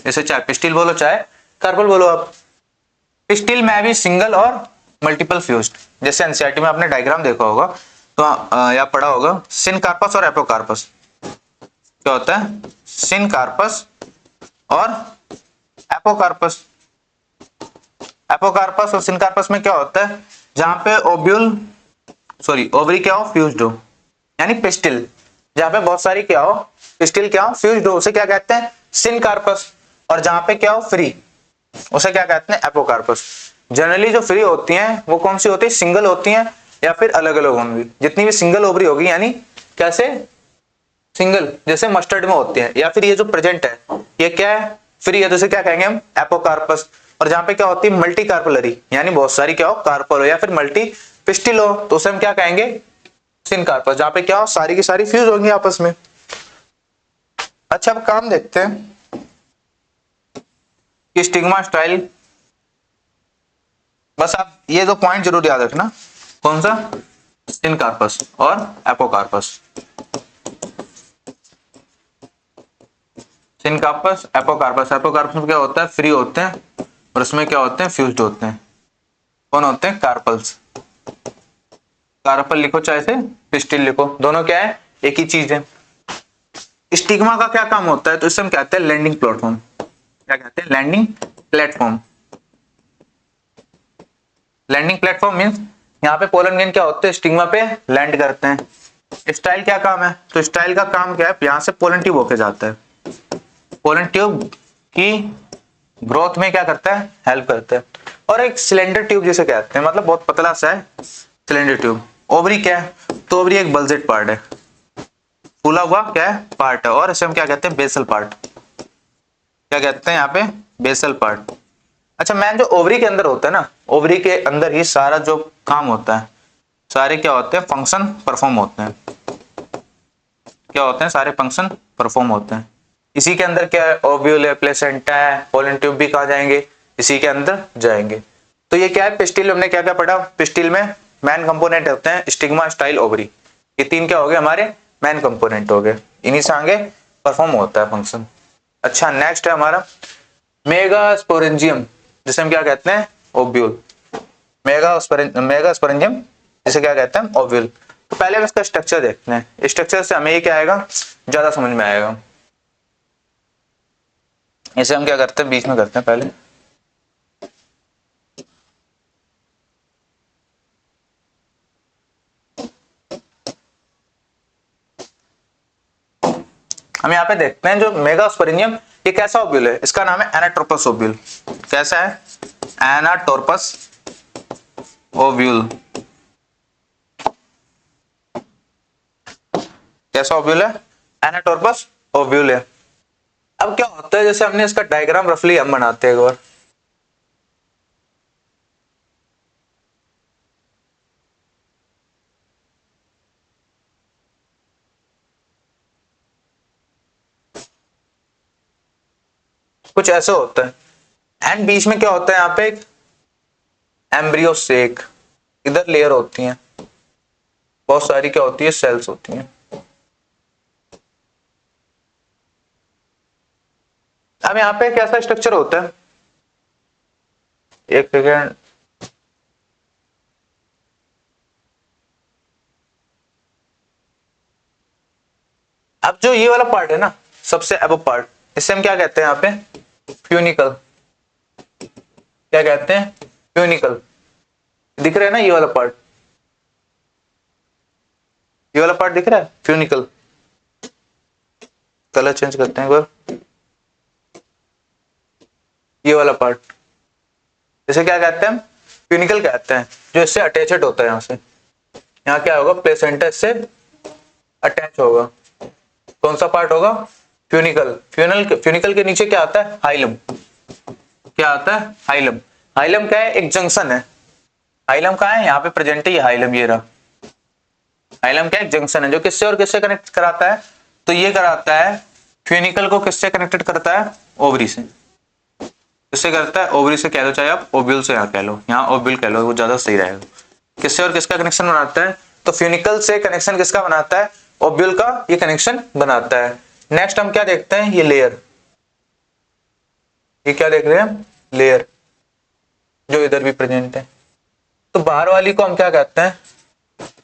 जैसे चाहे पिस्टिल बोलो चाहे कार्पल बोलो आप। पिस्टिल में भी सिंगल और मल्टीपल फ्यूज्ड, जैसे एनसीईआरटी में आपने डायग्राम देखा होगा तो या पढ़ा होगा, सिनकार्पस और एपोकार्पस। क्या होता है, सिनकार्पस और एपोकार्पस। एपोकार्पस और सिनकार्पस में क्या होता है, जहां पे ओवरी क्या हो, फ्यूज्ड हो, यानी पिस्टिल जहां पे बहुत सारी क्या हो, पिस्टिल क्या हो, फ्यूज्ड हो, उसे क्या कहते हैं, सिनकार्पस। और जहां पे क्या हो, फ्री, उसे क्या कहते हैं, एपोकार्पस। जनरली जो फ्री होती हैं वो कौन सी होती है, सिंगल होती हैं या फिर अलग अलग होंगी। जितनी भी सिंगल ओवरी होगी, यानी कैसे, सिंगल, जैसे मस्टर्ड में होती है, या फिर ये जो प्रेजेंट है ये क्या है, फ्री है, तो इसे क्या कहेंगे हम, एपोकार्पस। और जहां पे क्या होती है, मल्टी कार्पलरी, यानी बहुत सारी क्या हो, कार्पल हो या फिर मल्टी पिस्टिल हो, तो उसे हम क्या कहेंगे, सिन कार्पस, जहां पे क्या हो, सारी की सारी फ्यूज होंगी आपस में। अच्छा अब काम देखते हैं कि स्टिग्मा स्टाइल, बस आप ये दो पॉइंट जरूर याद रखना। कौन सा? सिन कार्पस और एपोकार्पस। सिन कार्पस, एपोकार्पस। एपोकार्पस में क्या होता है, फ्री होते हैं, और उसमें क्या होते हैं, फ्यूज्ड होते हैं। कौन होते हैं? कार्पल्स। कार्पल लिखो चाहे से पिस्टिल लिखो, दोनों क्या है, एक ही चीज है। स्टिग्मा का क्या काम होता है, तो इसे हम कहते हैं लैंडिंग प्लेटफॉर्म। क्या कहते हैं? Landing platform. Landing platform means यहाँ पे पोलन ग्रेन क्या होते हैं, स्टिग्मा पे लैंड करते हैं। स्टाइल क्या काम है, तो स्टाइल का काम क्या है, यहाँ से पोलन ट्यूब होके जाता है। पोलन ट्यूब की ग्रोथ में क्या करता है, हेल्प करता है। और एक सिलेंडर ट्यूब जिसे कहते हैं, मतलब बहुत पतला सा है सिलेंडर ट्यूब। ओवरी क्या है, तो ओवरी एक बल्जेट पार्ट है, फूला हुआ क्या है, पार्ट है, और इसे हम क्या कहते हैं, बेसल पार्ट। क्या कहते हैं यहाँ पे, बेसल पार्ट। अच्छा मैन, जो ओवरी के अंदर होता है ना, ओवरी के अंदर ही सारा जो काम होता है, सारे क्या होते हैं, फंक्शन परफॉर्म होते हैं। क्या होते हैं, सारे फंक्शन परफॉर्म होते हैं। इसी के अंदर क्या है, ओव्यूल है, प्लेसेंटा है, पोलन ट्यूब भी कहाँ जाएंगे, इसी के अंदर जाएंगे। तो ये क्या है, पिस्टिल, हमने क्या क्या पढ़ा, पिस्टिल में मैन कंपोनेंट होते हैं स्टिग्मा, स्टाइल, ओवरी। ये तीन क्या हो गए हमारे, मैन कंपोनेंट हो गए, इन्हीं से आगे परफॉर्म होता है फंक्शन। अच्छा नेक्स्ट है हमारा मेगास्पोरेंजियम, जिसे हम क्या कहते हैं, ओव्यूल। मेगास्पोरेंजियम जिसे क्या कहते हैं, ओव्यूल। तो पहले हम इसका स्ट्रक्चर देखते हैं, स्ट्रक्चर से हमें ये क्या आएगा, ज्यादा समझ में आएगा। इसे हम क्या करते हैं, बीच में करते हैं पहले। हम यहाँ पे देखते हैं जो मेगास्पोरेंजियम, ये कैसा ओव्यूल है, इसका नाम है एनाटोर्पस ओव्यूल। कैसा है, एनाटोर्पस ओव्यूल। कैसा ओव्यूल है, एनाटोर्पस ओव्यूल है। अब क्या होता है, जैसे हमने इसका डायग्राम रफली हम बनाते हैं एक बार। कुछ ऐसे होता है, एंड बीच में क्या होता है, यहाँ पे एक एम्ब्रियो सेक, इधर लेयर होती है, बहुत सारी क्या होती है, सेल्स होती हैं। अब यहाँ पे कैसा स्ट्रक्चर होता है, एक सेकेंड। अब जो ये वाला पार्ट है ना, सबसे अब पार्ट, इसे हम क्या कहते हैं यहाँ पे, फ्यूनिकल। क्या कहते हैं, फ्यूनिकल। दिख रहा है ना ये वाला पार्ट, ये वाला पार्ट दिख रहा है, फ्यूनिकल। कलर चेंज करते हैं एक बार, ये वाला पार्ट, इसे क्या कहते हैं, फ्यूनिकल कहते हैं, जो इससे अटैचड होता है। यहाँ से यहाँ क्या होगा, प्लेसेंटा इससे अटैच होगा। कौन सा पार्ट होगा, फ्यूनिकल। फ्यूनिकल के नीचे क्या आता है, हाइलम। क्या आता है, हाइलम। हाइलम क्या है, एक जंक्शन है। हाइलम कहाँ है, यहाँ पे प्रेजेंट है, ये हाइलम, ये रहा। हाइलम क्या है, एक जंक्शन है, जो किससे और किससे कनेक्ट कराता है, तो ये कराता है फ्यूनिकल को, किससे कनेक्टेड करता है, ओवरी से। किससे करता है, ओवरी से कह लो, चाहे आप ओव्यूल से यहाँ कह लो, यहाँ ओव्यूल कह लो, वो ज्यादा सही रहेगा। किससे और किसका कनेक्शन बनाता है, तो फ्यूनिकल से कनेक्शन किसका बनाता है, ओव्यूल का ये कनेक्शन बनाता है। नेक्स्ट हम क्या देखते हैं, ये लेयर। ये क्या देख रहे हैं, लेयर, जो इधर भी प्रेजेंट है। तो बाहर वाली को हम क्या कहते हैं,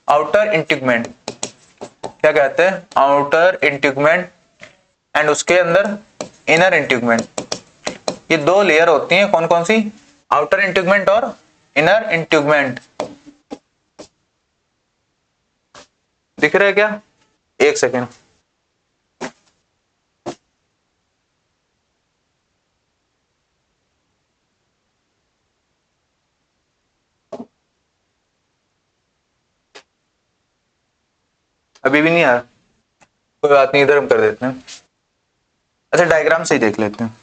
आउटर इंटीग्मेंट। क्या कहते हैं, आउटर इंटीग्मेंट। एंड उसके अंदर इनर इंटीग्मेंट। ये दो लेयर होती हैं, कौन कौन सी, आउटर इंटीग्मेंट और इनर इंटीग्मेंट। दिख रहा है क्या, एक सेकेंड। अभी भी नहीं आया, कोई बात नहीं, इधर हम कर देते हैं। अच्छा डायग्राम से ही देख लेते हैं।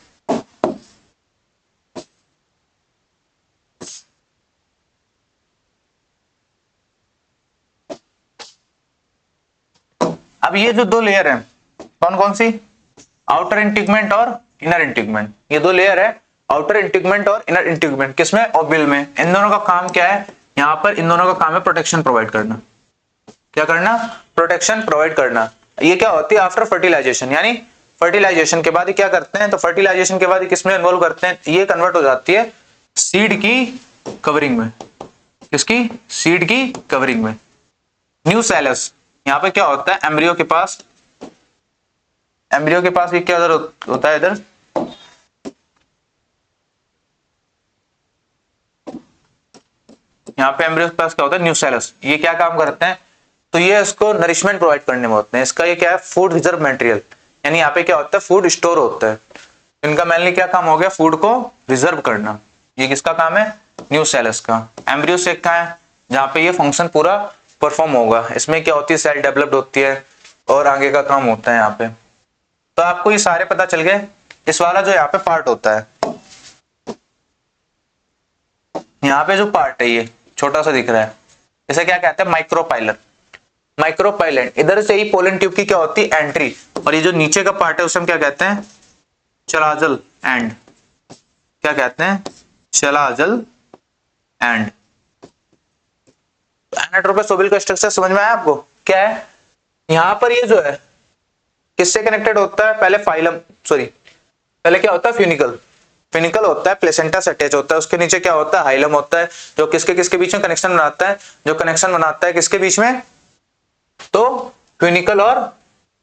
अब ये जो दो लेयर है कौन कौन सी, आउटर इंटीगमेंट और इनर इंटीगमेंट, ये दो लेयर है आउटर इंटीगमेंट और इनर इंटीगमेंट, किसमें, ओव्यूल में। इन दोनों का काम क्या है, यहाँ पर इन दोनों का काम है प्रोटेक्शन प्रोवाइड करना। क्या करना, प्रोटेक्शन प्रोवाइड करना। ये क्या होती है, आफ्टर फर्टिलाइजेशन, यानी फर्टिलाइजेशन के बाद ये क्या करते हैं, तो फर्टिलाइजेशन के बाद किसमें इन्वॉल्व करते हैं, ये कन्वर्ट हो जाती है सीड की कवरिंग में। किसकी, सीड की कवरिंग में। न्यू सेलस, यहाँ पे क्या होता है, एम्ब्रियो के पास ये क्या उधर होता है, इधर यहाँ पे एम्ब्रियो के पास क्या होता है, न्यू सेलस। ये क्या काम करते हैं, तो ये इसको नरिशमेंट प्रोवाइड करने में होते हैं। इसका ये क्या है, फूड रिजर्व मटेरियल, यानी यहाँ पे क्या होता है, फूड स्टोर होता है। इनका मेनली क्या काम हो गया, फूड को रिजर्व करना। ये किसका काम है, न्यू सेलस का। एम्ब्रियो से क्या है, जहाँ पे ये फंक्शन पूरा परफॉर्म होगा। इसमें क्या होती है, सेल डेवलप्ड होती है और आगे का काम होता है यहाँ पे। तो आपको ये सारे पता चल गए। इस वाला जो यहाँ पे पार्ट होता है, यहाँ पे जो पार्ट है ये छोटा सा दिख रहा है, इसे क्या कहते हैं, माइक्रोपाइलर। माइक्रोपाइलेंट, इधर से ही पोलन ट्यूब की क्या होती है, एंट्री, और ये जो नीचे का पार्ट है उसे हम क्या कहते हैं, चलाजल एंड। क्या कहते हैं, चलाजल एंड। एनाट्रोपस ओवल का स्ट्रक्चर समझ में आया आपको, क्या है, यहां पर ये जो है किससे कनेक्टेड होता है, पहले क्या होता है, फ्यूनिकल। फिनिकल होता है, प्लेसेंटा से अटैच होता है। उसके नीचे क्या होता है, हाइलम होता है, जो किसके किसके बीच में कनेक्शन बनाता है, जो कनेक्शन बनाता है किसके बीच में, तो फ्यूनिकल और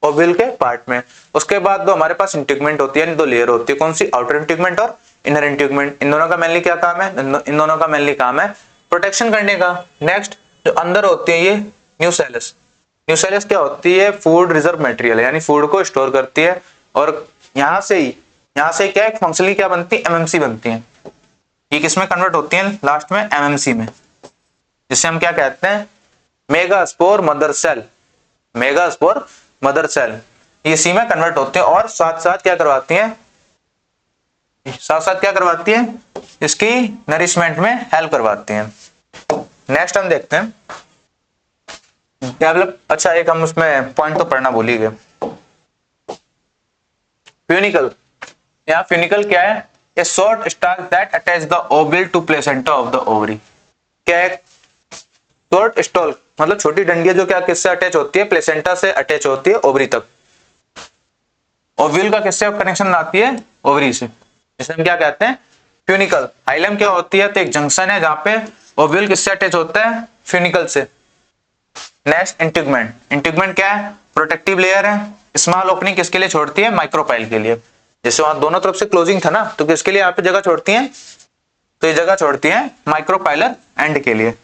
ओव्यूल के पार्ट में। उसके बाद दो हमारे पास इंटीगमेंट होती है, दो लेयर होती है, कौन सी, आउटर इंटीगमेंट और इनर इंटीगमेंट। इन दोनों का मेनली क्या काम है, इन दोनों का मेनली काम है प्रोटेक्शन करने का। नेक्स्ट जो अंदर होती है ये न्यू सेलस। न्यू सेलस क्या होती है, फूड रिजर्व मटेरियल, यानी फूड को स्टोर करती है। और यहाँ से क्या है, फंक्शनली क्या बनती है, एमएमसी बनती है। ये किसमें कन्वर्ट होती है, लास्ट में एमएमसी में, जिसे हम क्या कहते हैं, megaspore mother cell. Megaspore mother cell ये इसी में कन्वर्ट होते हैं और साथ साथ क्या करवाती हैं, इसकी नरिशमेंट में हेल्प करवाती हैं। नेक्स्ट हम देखते हैं डेवलप। अच्छा, एक हम उसमें पॉइंट तो पढ़ना भूल ही गए, फ्यूनिकल। यहाँ फ्यूनिकल क्या है, a short starch that attach the oval to placenta of the ovary. क्या है, शॉर्ट स्टॉल मतलब छोटी डंडिया जो क्या किससे अटैच होती है, प्लेसेंटा से अटैच होती है ओवरी तक। ओव्यूल का किससे कनेक्शन आती है, ओवरी से, जिसे हम क्या कहते हैं, फ्यूनिकल। हाइलम क्या होती है, तो एक जंक्शन है जहां पे ओव्यूल किससे अटैच होता है, फ्यूनिकल से। नेक्स्ट इंटीगमेंट। इंटीगमेंट क्या है, प्रोटेक्टिव लेयर है, स्मॉल ओपनिंग किसके लिए छोड़ती है, माइक्रोपाइल के लिए। जैसे वहां दोनों तरफ से क्लोजिंग था ना, तो किसके लिए यहाँ पे जगह छोड़ती है, तो ये जगह छोड़ती है माइक्रोपाइलर एंड के लिए।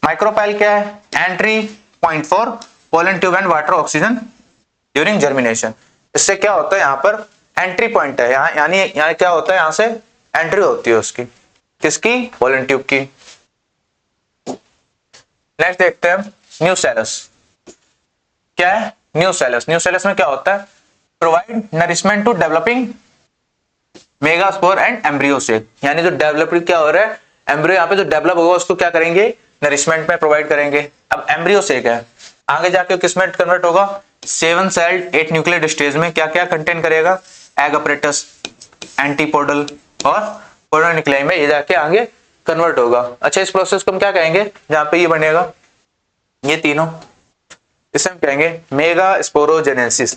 माइक्रोपाइल क्या है, entry point for pollen tube and water oxygen during germination. इससे क्या होता है, यहाँ पर एंट्री पॉइंट है, यानी यहाँ क्या होता है, यहाँ से एंट्री होती है उसकी, किसकी, पोलन ट्यूब की। नेक्स्ट देखते हैं न्यू सेलस। क्या है, न्यू सेलस। न्यू सेलस में क्या होता है, provide nourishment to developing megaspore and embryo से, यानी जो डेवलपमेंट क्या हो रहा है, एम्ब्रियो यहाँ पे जो डेवलप होगा उसको क्या करेंगे, नरिशमेंट में प्रोवाइड करेंगे। अब एम्ब्रियो से क्या है, आगे जाके किसमें कन्वर्ट होगा, 7 सेल्ड 8 न्यूक्लियड स्टेज में क्या क्या कंटेन करेगा, एग अपरेटस, एंटीपोडल और पोडोन्यूक्लियाई में ये जाके आगे कन्वर्ट होगा। अच्छा, इस प्रोसेस को हम क्या कहेंगे, जहां पे ये बनेगा, ये तीनों, इसे हम कहेंगे मेगास्पोरोजेनेसिस।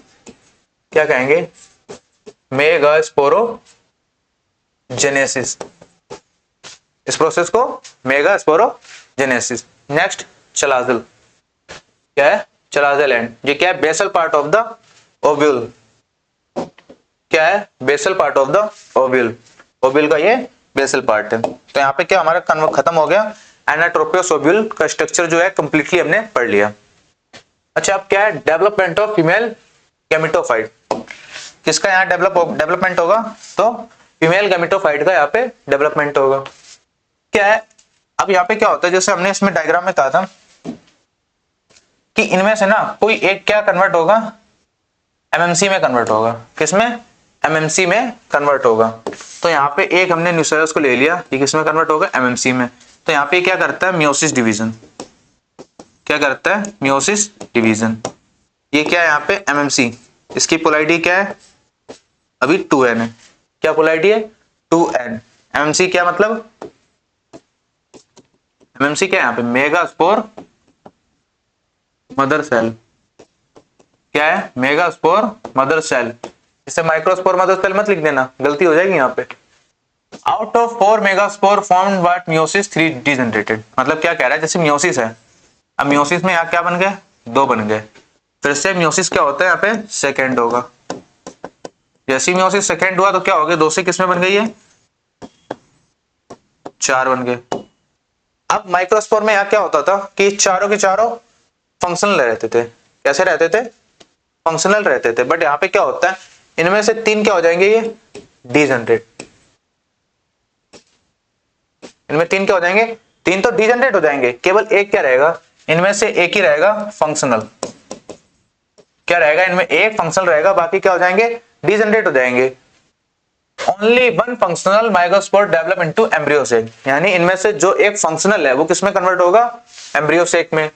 क्या कहेंगे, मेगास्पोरोजेनेसिस। इस प्रोसेस को मेगास्पोरोजेनेसिस। नेक्स्ट चलाजल। क्या है, चलाजल एंड। ये क्या है, basal part of the ovule. क्या है, basal part of the ovule. Ovule का ये बेसल पार्ट है। तो यहाँ पे क्या हमारा खत्म हो गया, एनाट्रोपियस ओव्यूल का स्ट्रक्चर जो है कंप्लीटली हमने पढ़ लिया। अच्छा, अब क्या है, डेवलपमेंट ऑफ फीमेल गैमेटोफाइट। किसका यहाँ डेवलपमेंट होगा, तो फीमेल गैमेटोफाइट का यहाँ पे डेवलपमेंट होगा। क्या है, अब यहाँ पे क्या होता है, जैसे हमने इसमें डायग्राम में कहा था कि इनमें से ना कोई एक क्या कन्वर्ट होगा, एमएमसी में कन्वर्ट होगा। किसमें, एमएमसी में कन्वर्ट होगा। तो यहाँ पे एक हमने न्यूसेलस को ले लिया, ये किसमें कन्वर्ट होगा, एमएमसी में। तो यहाँ पे क्या करता है, मियोसिस डिवीजन। क्या करता है, मियोसिस डिवीजन। ये क्या है यहाँ पे MMC, इसकी पोलैरिटी क्या है अभी 2n है। क्या पोलैरिटी है 2n। MMC क्या मतलब, MMC क्या है यहाँ पे मेगा स्पोर मदर सेल। क्या है मेगा स्पोर मदर सेल, इसे माइक्रोस्पोर मदर सेल मत लिख देना, गलती हो जाएगी यहाँ पे। Out of 4 megaspore formed what meiosis 3 degenerated. मतलब क्या कह रहा है, जैसे मियोसिस है, अब मियोसिस में यहाँ क्या बन गए 2 बन गए, फिर से मियोसिस क्या होता है यहाँ पे सेकेंड होगा। जैसे मियोसिस सेकेंड हुआ तो क्या हो गया 2 से किस में बन गई है 4 बन गए। अब माइक्रोस्पोर में यहाँ क्या होता था कि चारों के चारों फंक्शनल रहते थे। कैसे रहते थे, फंक्शनल रहते थे। बट यहाँ पे क्या होता है, इनमें से 3 क्या हो जाएंगे ये डिजनरेट। इनमें 3 क्या हो जाएंगे, 3 तो डिजनरेट हो जाएंगे, केवल एक क्या रहेगा, इनमें से एक ही रहेगा फंक्शनल। क्या रहेगा, इनमें एक फंक्शनल रहेगा, बाकी क्या हो जाएंगे डिजनरेट हो जाएंगे। Only one functional microspore develop into embryo sac, यानी इनमें से जो एक फंक्शनल है वो किसमें कन्वर्ट होगा एम्ब्रियोसेक में।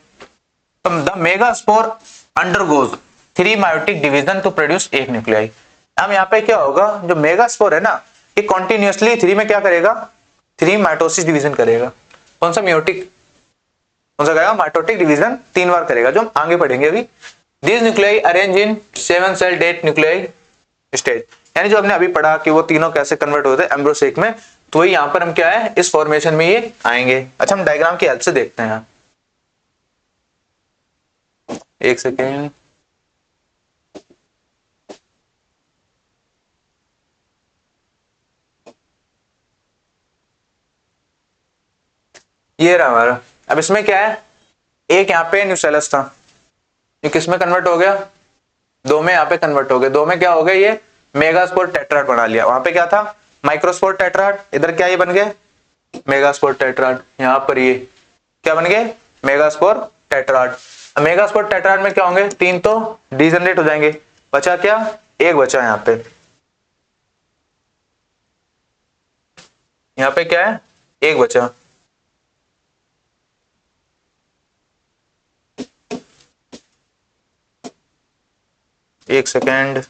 तो the megaspore undergoes 3 meiotic division to produce एक न्यूक्लियाई। अब यहाँ पे क्या होगा, जो मेगास्पोर है ना ये कॉन्टिन्यूसली 3 में क्या करेगा 3 माइटोसिस डिवीजन करेगा। कौन सा मियोटिक, कौन सा करेगा माइटोटिक डिवीजन 3 बार करेगा, जो हम आगे पढ़ेंगे अभी। This nuclei arrange in 7 cell that nuclei stage, यानी जो हमने अभी पढ़ा कि वो तीनों कैसे कन्वर्ट होते हैं एम्ब्रोसेक में, तो वही यहाँ पर हम क्या है इस फॉर्मेशन में ये आएंगे। अच्छा हम डायग्राम की हेल्प से देखते हैं, एक सेकेंड। ये रहा हमारा। अब इसमें क्या है, एक यहाँ पे न्यूसेलस था, ये किस में कन्वर्ट हो गया 2 में, यहाँ पे कन्वर्ट हो गया 2 में, क्या हो गया ये मेगास्पोर टेट्राड बना लिया। वहां पे क्या था माइक्रोस्पोर टेट्राड, इधर क्या ये बन गए मेगास्पोर टेट्राड। यहाँ पर ये क्या बन गए मेगास्पोर टेट्राड। मेगास्पोर टेट्राड में क्या होंगे 3 तो डिजनरेट हो जाएंगे, बचा क्या एक बचा यहाँ पे। यहाँ पे क्या है एक बचा, एक सेकेंड।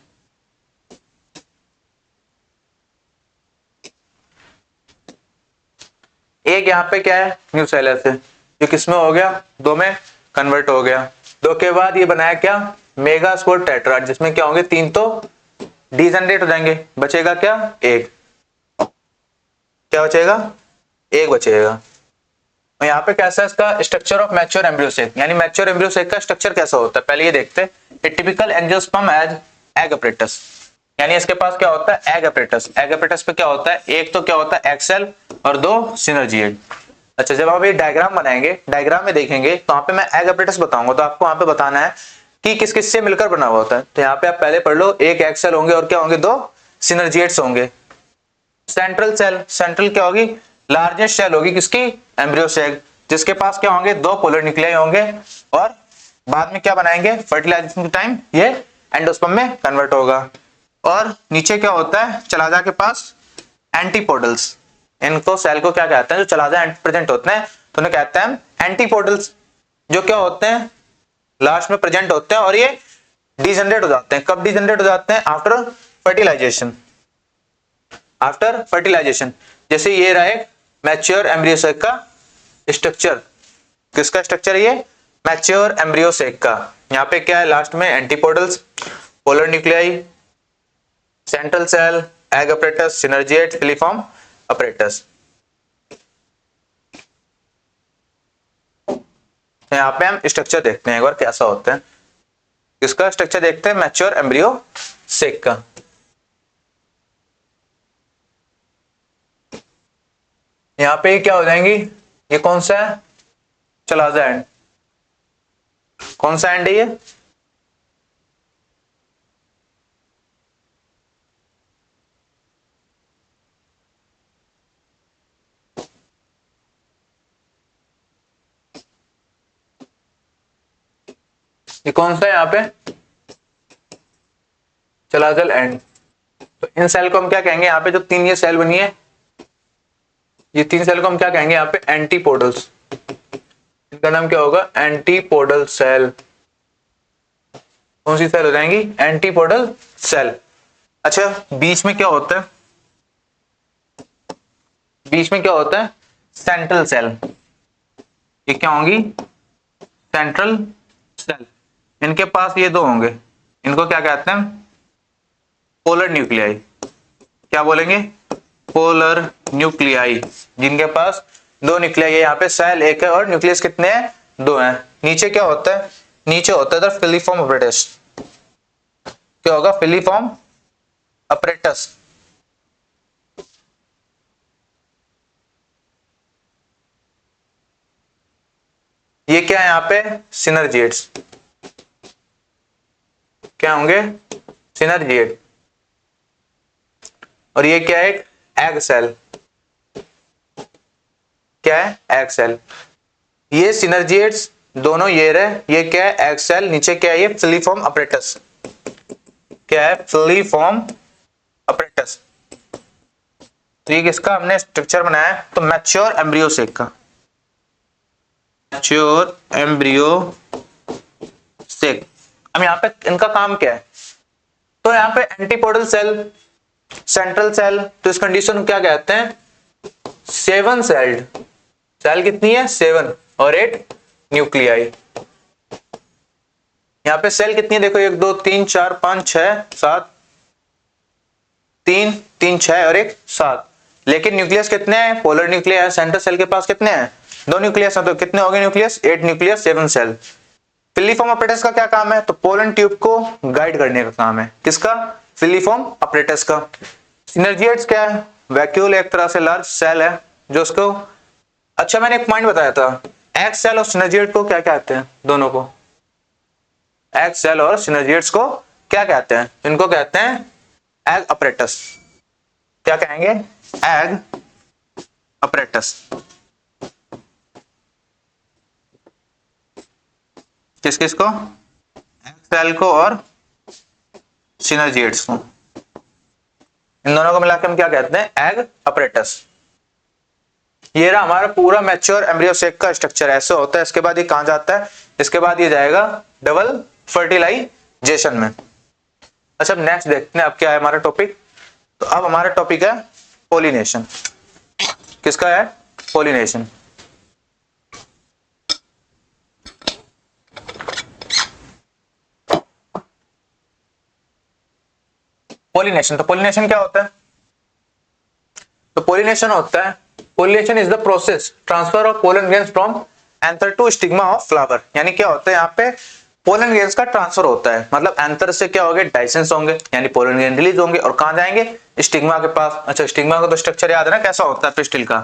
एक यहाँ पे क्या है न्यूसेलस है, ये किसमें हो गया 2 में कन्वर्ट हो गया। 2 के बाद ये बनाया क्या मेगास्पोर टेट्राड, जिसमें क्या होंगे 3 तो डिजनरेट हो जाएंगे, बचेगा क्या एक, क्या बचेगा एक बचेगा। और यहाँ पे कैसा है इसका स्ट्रक्चर ऑफ मैच्योर एम्ब्रियोसेक, यानी मैच्योर एम्ब्रियोसेक का स्ट्रक्चर कैसा होता है पहले ये देखते हैं। A typical angiosperm as egg apparatus, यानी इसके पास क्या होता है एग अपरेटस। एग अपरेटस पे क्या होता है, एक तो क्या होता है एक्स सेल और 2 सिनर्जिएट। अच्छा जब आप ये डायग्राम बनाएंगे, डायग्राम में देखेंगे तो वहां पे मैं एग अपरेटस बताऊंगा, तो आपको वहां पे बताना है कि किस किस से मिलकर बना हुआ होता है। तो यहाँ पे आप पहले पढ़ लो, एक एक्स सेल होंगे और क्या होंगे 2 सिनर्जिएट्स होंगे। सेंट्रल सेल, सेंट्रल क्या होगी लार्जेस्ट सेल होगी किसकी एम्ब्रियोसेक, जिसके पास क्या होंगे 2 पोलर न्यूक्लियाई होंगे, और बाद में क्या बनाएंगे फर्टिलाइजेशन के टाइम ये एंडोस्पर्म में कन्वर्ट होगा। और नीचे क्या होता है चलाजा के पास एंटीपोडल्स, इनको सेल को क्या कहते हैं जो चलाजा प्रेजेंट होते हैं तो उन्हें कहते हैं एंटीपोडल्स, जो क्या होते हैं लास्ट में प्रेजेंट होते हैं और ये डिजनरेट हो जाते हैं। कब डिजनरेट हो जाते हैं आफ्टर फर्टिलाइजेशन, आफ्टर फर्टिलाइजेशन। जैसे ये रहा एक मैच्योर एम्ब्रियोसेक का स्ट्रक्चर, किसका स्ट्रक्चर ये मैच्योर एम्ब्रियोसेक का। यहाँ पे क्या है लास्ट में antipodals, polar nuclei, central cell, egg apparatus, synergid, filiform apparatus. यहाँ पे हम स्ट्रक्चर देखते हैं एक बार कैसा होता है, किसका स्ट्रक्चर देखते हैं मैच्योर एम्ब्रियोसेक का। यहाँ पे क्या हो जाएंगी, ये कौन सा है चलाजा एंड, कौन सा एंड है ये कौन सा है यहाँ पे चलाजल एंड। तो इन सेल को हम क्या कहेंगे, यहाँ पे जो 3 ये सेल बनी है, ये 3 सेल को हम क्या कहेंगे यहाँ पे एंटीपोडल्स, इनका नाम क्या होगा एंटीपोडल सेल। कौन सी सेल हो जाएंगी? Antipodal cell. अच्छा, बीच में क्या होता है? बीच में क्या होता है? Central cell. ये क्या होंगी? Central cell. इनके पास ये दो होंगे, इनको क्या कहते हैं? Polar nuclei. क्या बोलेंगे? Polar nuclei. जिनके पास दो न्यूक्लियाई है, यहाँ पे सेल एक है और न्यूक्लियस कितने हैं? दो हैं। नीचे क्या होता है? नीचे होता है फिलिफॉर्म अपरेटस। क्या होगा? Filiform apparatus. ये क्या है? यहाँ पे सिनर्जिएट्स। क्या होंगे? सिनर्जिएट। और ये क्या है? एक एग सेल। क्या है? Egg cell. ये सिनर्जिएट्स दोनों ये रहे, ये क्या है? Egg cell. नीचे क्या है? ये फिलिफॉर्म अपरेटस। क्या है? Filiform apparatus. तो ये किसका हमने स्ट्रक्चर बनाया है? तो मैच्योर एम्ब्रियो सेक का। Mature embryo sac. अब यहाँ पे इनका काम क्या है? तो यहाँ पे एंटीपोडल सेल, सेंट्रल सेल, तो इस कंडीशन को क्या कहते हैं? 7 सेल्ड। सेल कितनी है? 7 और 8 न्यूक्लियाई। यहाँ पे सेल कितनी है? देखो 1 2 3 4 5 6 7, 3 3 6 और 1 7। लेकिन न्यूक्लियस कितने हैं? पोलर न्यूक्लियस है। सेंट्रल सेल के पास कितने हैं? 2 न्यूक्लियस है। तो कितने हो गए nucleus? 8 nucleus 7 cell. Filiform apparatus का क्या काम है? तो पोलन ट्यूब को गाइड करने का काम है। किसका? फिलिफॉर्म अपरेटस का। सिनर्जिएट्स क्या है? वैक्यूल, एक तरह से लार्ज सेल है जो उसको, अच्छा मैंने एक पॉइंट बताया था, एग सेल और सिनर्जिएट को क्या कहते हैं? दोनों को, एग सेल और सिनर्जिएट्स को क्या कहते हैं? इनको कहते हैं एग अपरेटस। क्या कहेंगे? Egg apparatus. किस किस को? एग सेल को और सिनर्जिएट्स को। इन दोनों को मिलाकर हम क्या कहते हैं? Egg apparatus. ये रहा हमारा पूरा मैच्योर एम्ब्रियो सेक का स्ट्रक्चर। ऐसे होता है। इसके बाद ये कहां जाता है? इसके बाद ये जाएगा डबल फर्टिलाइजेशन में। अच्छा, अब नेक्स्ट देखते हैं अब क्या है हमारा टॉपिक। तो अब हमारा टॉपिक है पोलिनेशन। किसका है? पोलिनेशन। पोलिनेशन, तो पोलिनेशन क्या होता है? तो पोलिनेशन होता है, pollination is the process transfer of pollen grains from anther to stigma of flower. यानी क्या होता है? यहाँ पे पोलन ग्रेन्स का ट्रांसफर होता है। मतलब एंथर से क्या होंगे? डाइसेंस होंगे, यानी पोलन ग्रेन रिलीज होंगे और कहां जाएंगे? स्टिग्मा के पास। अच्छा, स्टिग्मा का तो स्ट्रक्चर याद है ना कैसा होता है पिस्टिल का?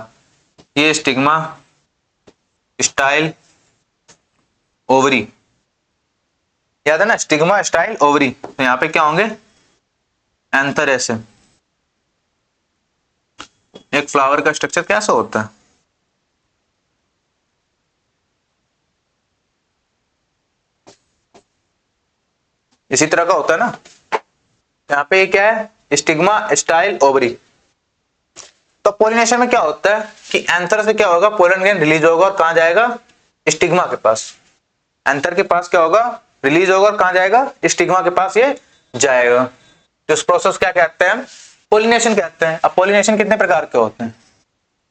ये स्टिग्मा, स्टाइल, ओवरी, याद है ना? Stigma, style, ovary. तो यहाँ पे क्या होंगे? एंथर। ऐसे एक फ्लावर का स्ट्रक्चर कैसा होता है? इसी तरह का होता है ना। यहाँ पे क्या है? Stigma, style, ovary. तो पोलिनेशन में क्या होता है कि एंथर से क्या होगा? पोलन ग्रेन रिलीज होगा और कहां जाएगा? स्टिग्मा के पास। एंथर के पास क्या होगा? रिलीज होगा और कहां जाएगा? स्टिग्मा के पास ये जाएगा। तो इस प्रोसेस क्या कहते हैं? पोलिनेशन कहते हैं। अब पोलिनेशन कितने प्रकार के होते हैं?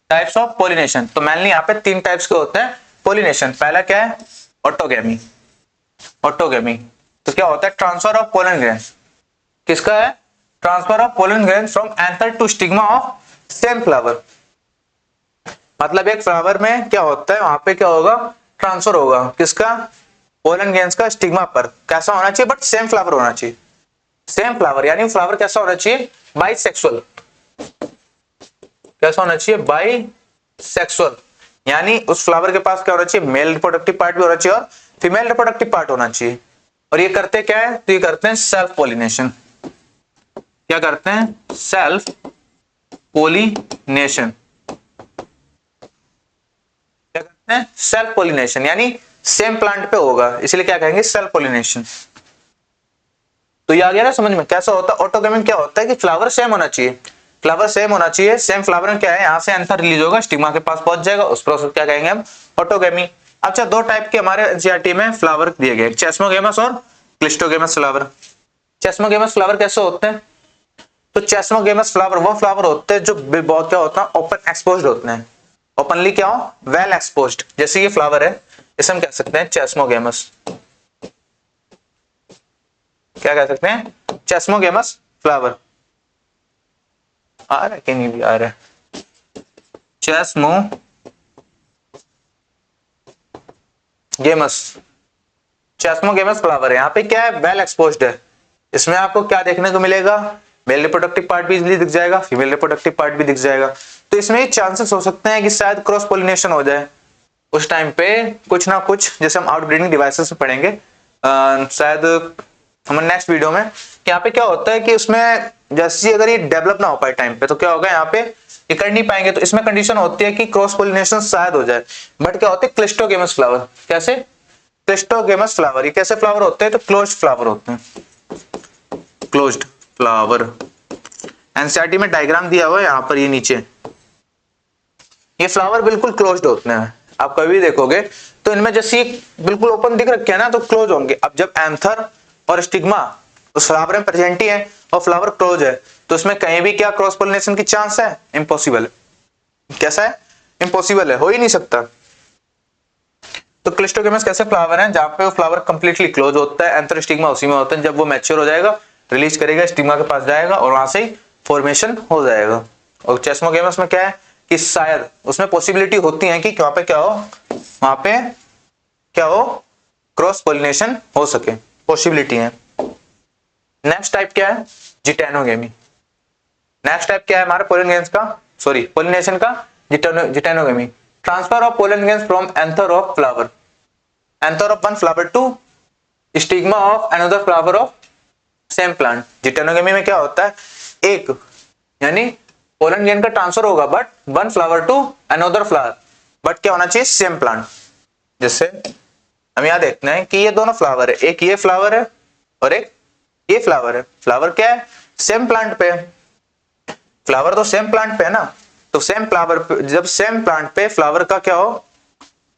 Types of pollination. तो मेनली यहाँ पे 3 टाइप्स के होते हैं पोलिनेशन। पहला क्या है? ऑटोगेमी। ऑटोगेमी तो क्या होता है? Transfer of pollen grains. किसका है? Transfer of pollen grains from anther to stigma of same flower. मतलब एक फ्लावर में क्या होता है? वहां पे क्या होगा? ट्रांसफर होगा। किसका? पोलन ग्रेन्स का स्टिग्मा पर। कैसा होना चाहिए? बट सेम फ्लावर होना चाहिए। सेम फ्लावर यानी फ्लावर कैसा होना चाहिए? बाइसेक्सुअल। कैसा होना चाहिए? बाइसेक्सुअल। यानी उस फ्लावर के पास क्या होना चाहिए? मेल रिप्रोडक्टिव पार्ट भी होना चाहिए और फीमेल रिप्रोडक्टिव पार्ट होना चाहिए। और ये करते क्या है? तो ये करते हैं सेल्फ पोलिनेशन। क्या करते हैं? Self pollination. क्या करते हैं? सेल्फ पोलिनेशन यानी सेम प्लांट पे होगा, इसलिए क्या कहेंगे? Self pollination. तो ये आ गया ना समझ में कैसा होता है? ऑटोगेमी क्या होता है कि फ्लावर सेम होना चाहिए। फ्लावर सेम होना चाहिए। सेम फ्लावर में क्या है? यहां से एंथर रिलीज होगा, स्टिग्मा के पास पहुंच जाएगा। उस प्रोसेस क्या कहेंगे हम? ऑटोगेमी। अच्छा, 2 टाइप के हमारे एनसीईआरटी में फ्लावर दिए गए, चेस्मोगेमस और क्लिस्टोगेमस फ्लावर। चेस्मोगेमस फ्लावर कैसे होते हैं? तो चेस्मोगेमस फ्लावर वो फ्लावर होते हैं जो बहुत क्या होता है, ओपन एक्सपोज्ड होते हैं। ओपनली क्या हो, वेल एक्सपोज्ड। जैसे ये फ्लावर है, इसे हम कह सकते हैं चेस्मोगेमस। क्या कह सकते हैं? Chasmogamous flower. आ रहा है कि नहीं भी आ रहा है? चेस्मोगेमस फ्लावर है। यहाँ पे क्या है, वेल एक्सपोज्ड है। इसमें आपको क्या देखने को मिलेगा, मेल रिप्रोडक्टिव पार्ट भी इजीली दिख जाएगा, फीमेल रिप्रोडक्टिव पार्ट भी दिख जाएगा। तो इसमें चांसेस हो सकते हैं कि शायद क्रॉस पोलिनेशन हो जाए उस टाइम पे, कुछ ना कुछ, जैसे हम आउटब्रीडिंग डिवाइसेस में पढ़ेंगे शायद हम नेक्स्ट वीडियो में, कि यहाँ पे क्या होता है कि उसमें जैसे अगर ये डेवलप ना हो पाए टाइम पे, तो क्या होगा, यहाँ पे ये कर नहीं पाएंगे। तो इसमें कंडीशन होती है कि क्रॉस पोलिनेशन शायद हो जाए। बट क्या होते हैं, क्लिस्टोगेमस फ्लावर। कैसे? Cleistogamous flower. ये कैसे फ्लावर होते हैं? तो क्लोज्ड फ्लावर होते हैं, क्लोज्ड फ्लावर। एनसीईआरटी में डायग्राम दिया हुआ है यहाँ पर, ये नीचे, ये फ्लावर बिल्कुल क्लोज्ड होते हैं। आप कभी देखोगे तो इनमें जैसे बिल्कुल ओपन दिख रखे है ना, तो क्लोज होंगे। अब जब एंथर और स्टिग्मा उस फ्लावर में प्रेजेंट ही है और फ्लावर क्लोज है, तो इसमें कहीं भी क्या क्रॉस पोलिनेशन की चांस है? इम्पॉसिबल है। कैसा है? इम्पॉसिबल है, हो ही नहीं सकता। तो क्लिस्टोगेमस कैसे फ्लावर है, जहां पे वो फ्लावर कंप्लीटली क्लोज होता है, एंथर स्टिग्मा उसी में होता है। जब वो मैच्योर हो जाएगा, रिलीज करेगा, स्टिग्मा के पास जाएगा और वहां से फॉर्मेशन हो जाएगा। और चेस्मोगेमस में क्या है कि शायद उसमें पॉसिबिलिटी होती है कि वहां पे क्या हो, वहां पे क्या हो, क्रॉस पोलिनेशन हो सके, पॉसिबिलिटी है। नेक्स्ट टाइप क्या है? जिटेनोगेमी। नेक्स्ट टाइप क्या है हमारे पोलिनेशन का? Geitonogamy. Transfer of pollen grains from anther of flower, anther of one flower to stigma of another flower of same plant. Geitonogamy में क्या होता है, एक यानी पोलन ग्रेन का ट्रांसफर होगा but one flower to another flower, but क्या होना चाहिए, सेम प्लांट। जैसे हम यहां देखते हैं कि ये दोनों फ्लावर है, एक ये फ्लावर है और एक ये फ्लावर है। फ्लावर क्या है, सेम प्लांट पे है, फ्लावर तो सेम प्लांट पे है ना। तो सेम फ्लावर पे, जब सेम प्लांट पे फ्लावर का क्या हो,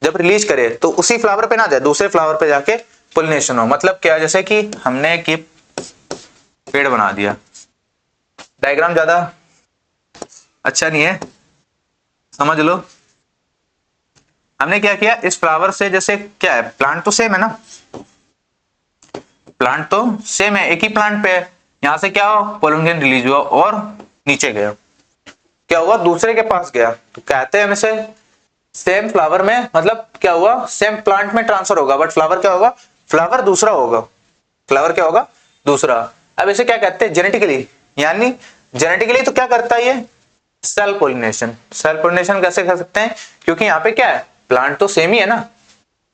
जब रिलीज करे तो उसी फ्लावर पे ना जाए, दूसरे फ्लावर पे जाके पोलिनेशन हो। मतलब क्या, जैसे कि हमने एक पेड़ बना दिया, डायग्राम ज्यादा अच्छा नहीं है, समझ लो। हमने क्या किया, इस फ्लावर से, जैसे क्या है, प्लांट तो सेम है ना, प्लांट तो सेम है, एक ही प्लांट पे है। यहां से क्या हो, पोलन ग्रेन रिलीज हुआ और नीचे गया, क्या हुआ, दूसरे के पास गया। तो कहते हैं हमें सेम फ्लावर में, मतलब क्या हुआ, सेम प्लांट में ट्रांसफर होगा, बट फ्लावर क्या होगा, फ्लावर दूसरा होगा, फ्लावर क्या होगा, दूसरा। अब इसे क्या कहते हैं, जेनेटिकली। यानी जेनेटिकली तो क्या करता है ये, सेल पोलिनेशन। सेल पोलिनेशन कैसे कर सकते हैं, क्योंकि यहाँ पे क्या है, प्लांट तो सेम ही है ना,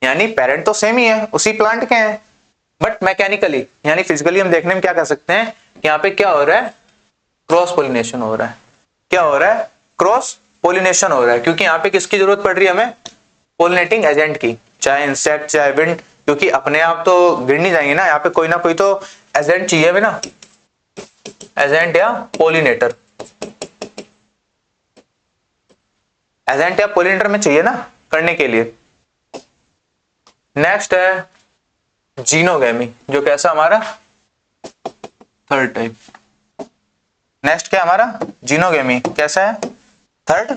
यानी पेरेंट तो सेम ही है, उसी प्लांट के हैं। बट मैकेनिकली यानी फिजिकली हम देखने में क्या कर सकते हैं, यहाँ पे क्या हो रहा है, क्रॉस पोलिनेशन हो रहा है। क्या हो रहा है, क्रॉस पोलिनेशन हो रहा है। क्योंकि यहाँ पे किसकी जरूरत पड़ रही है हमें, पोलिनेटिंग एजेंट की, चाहे इंसेक्ट चाहे विंड, क्योंकि अपने आप तो गिर नहीं जाएंगे ना, यहाँ पे कोई ना कोई तो एजेंट चाहिए हमें ना, एजेंट या पोलिनेटर, एजेंट या पोलिनेटर में चाहिए ना करने के लिए। नेक्स्ट है जीनोगेमी, जो कैसा हमारा थर्ड टाइप। नेक्स्ट क्या हमारा, जीनोगेमी कैसा है, थर्ड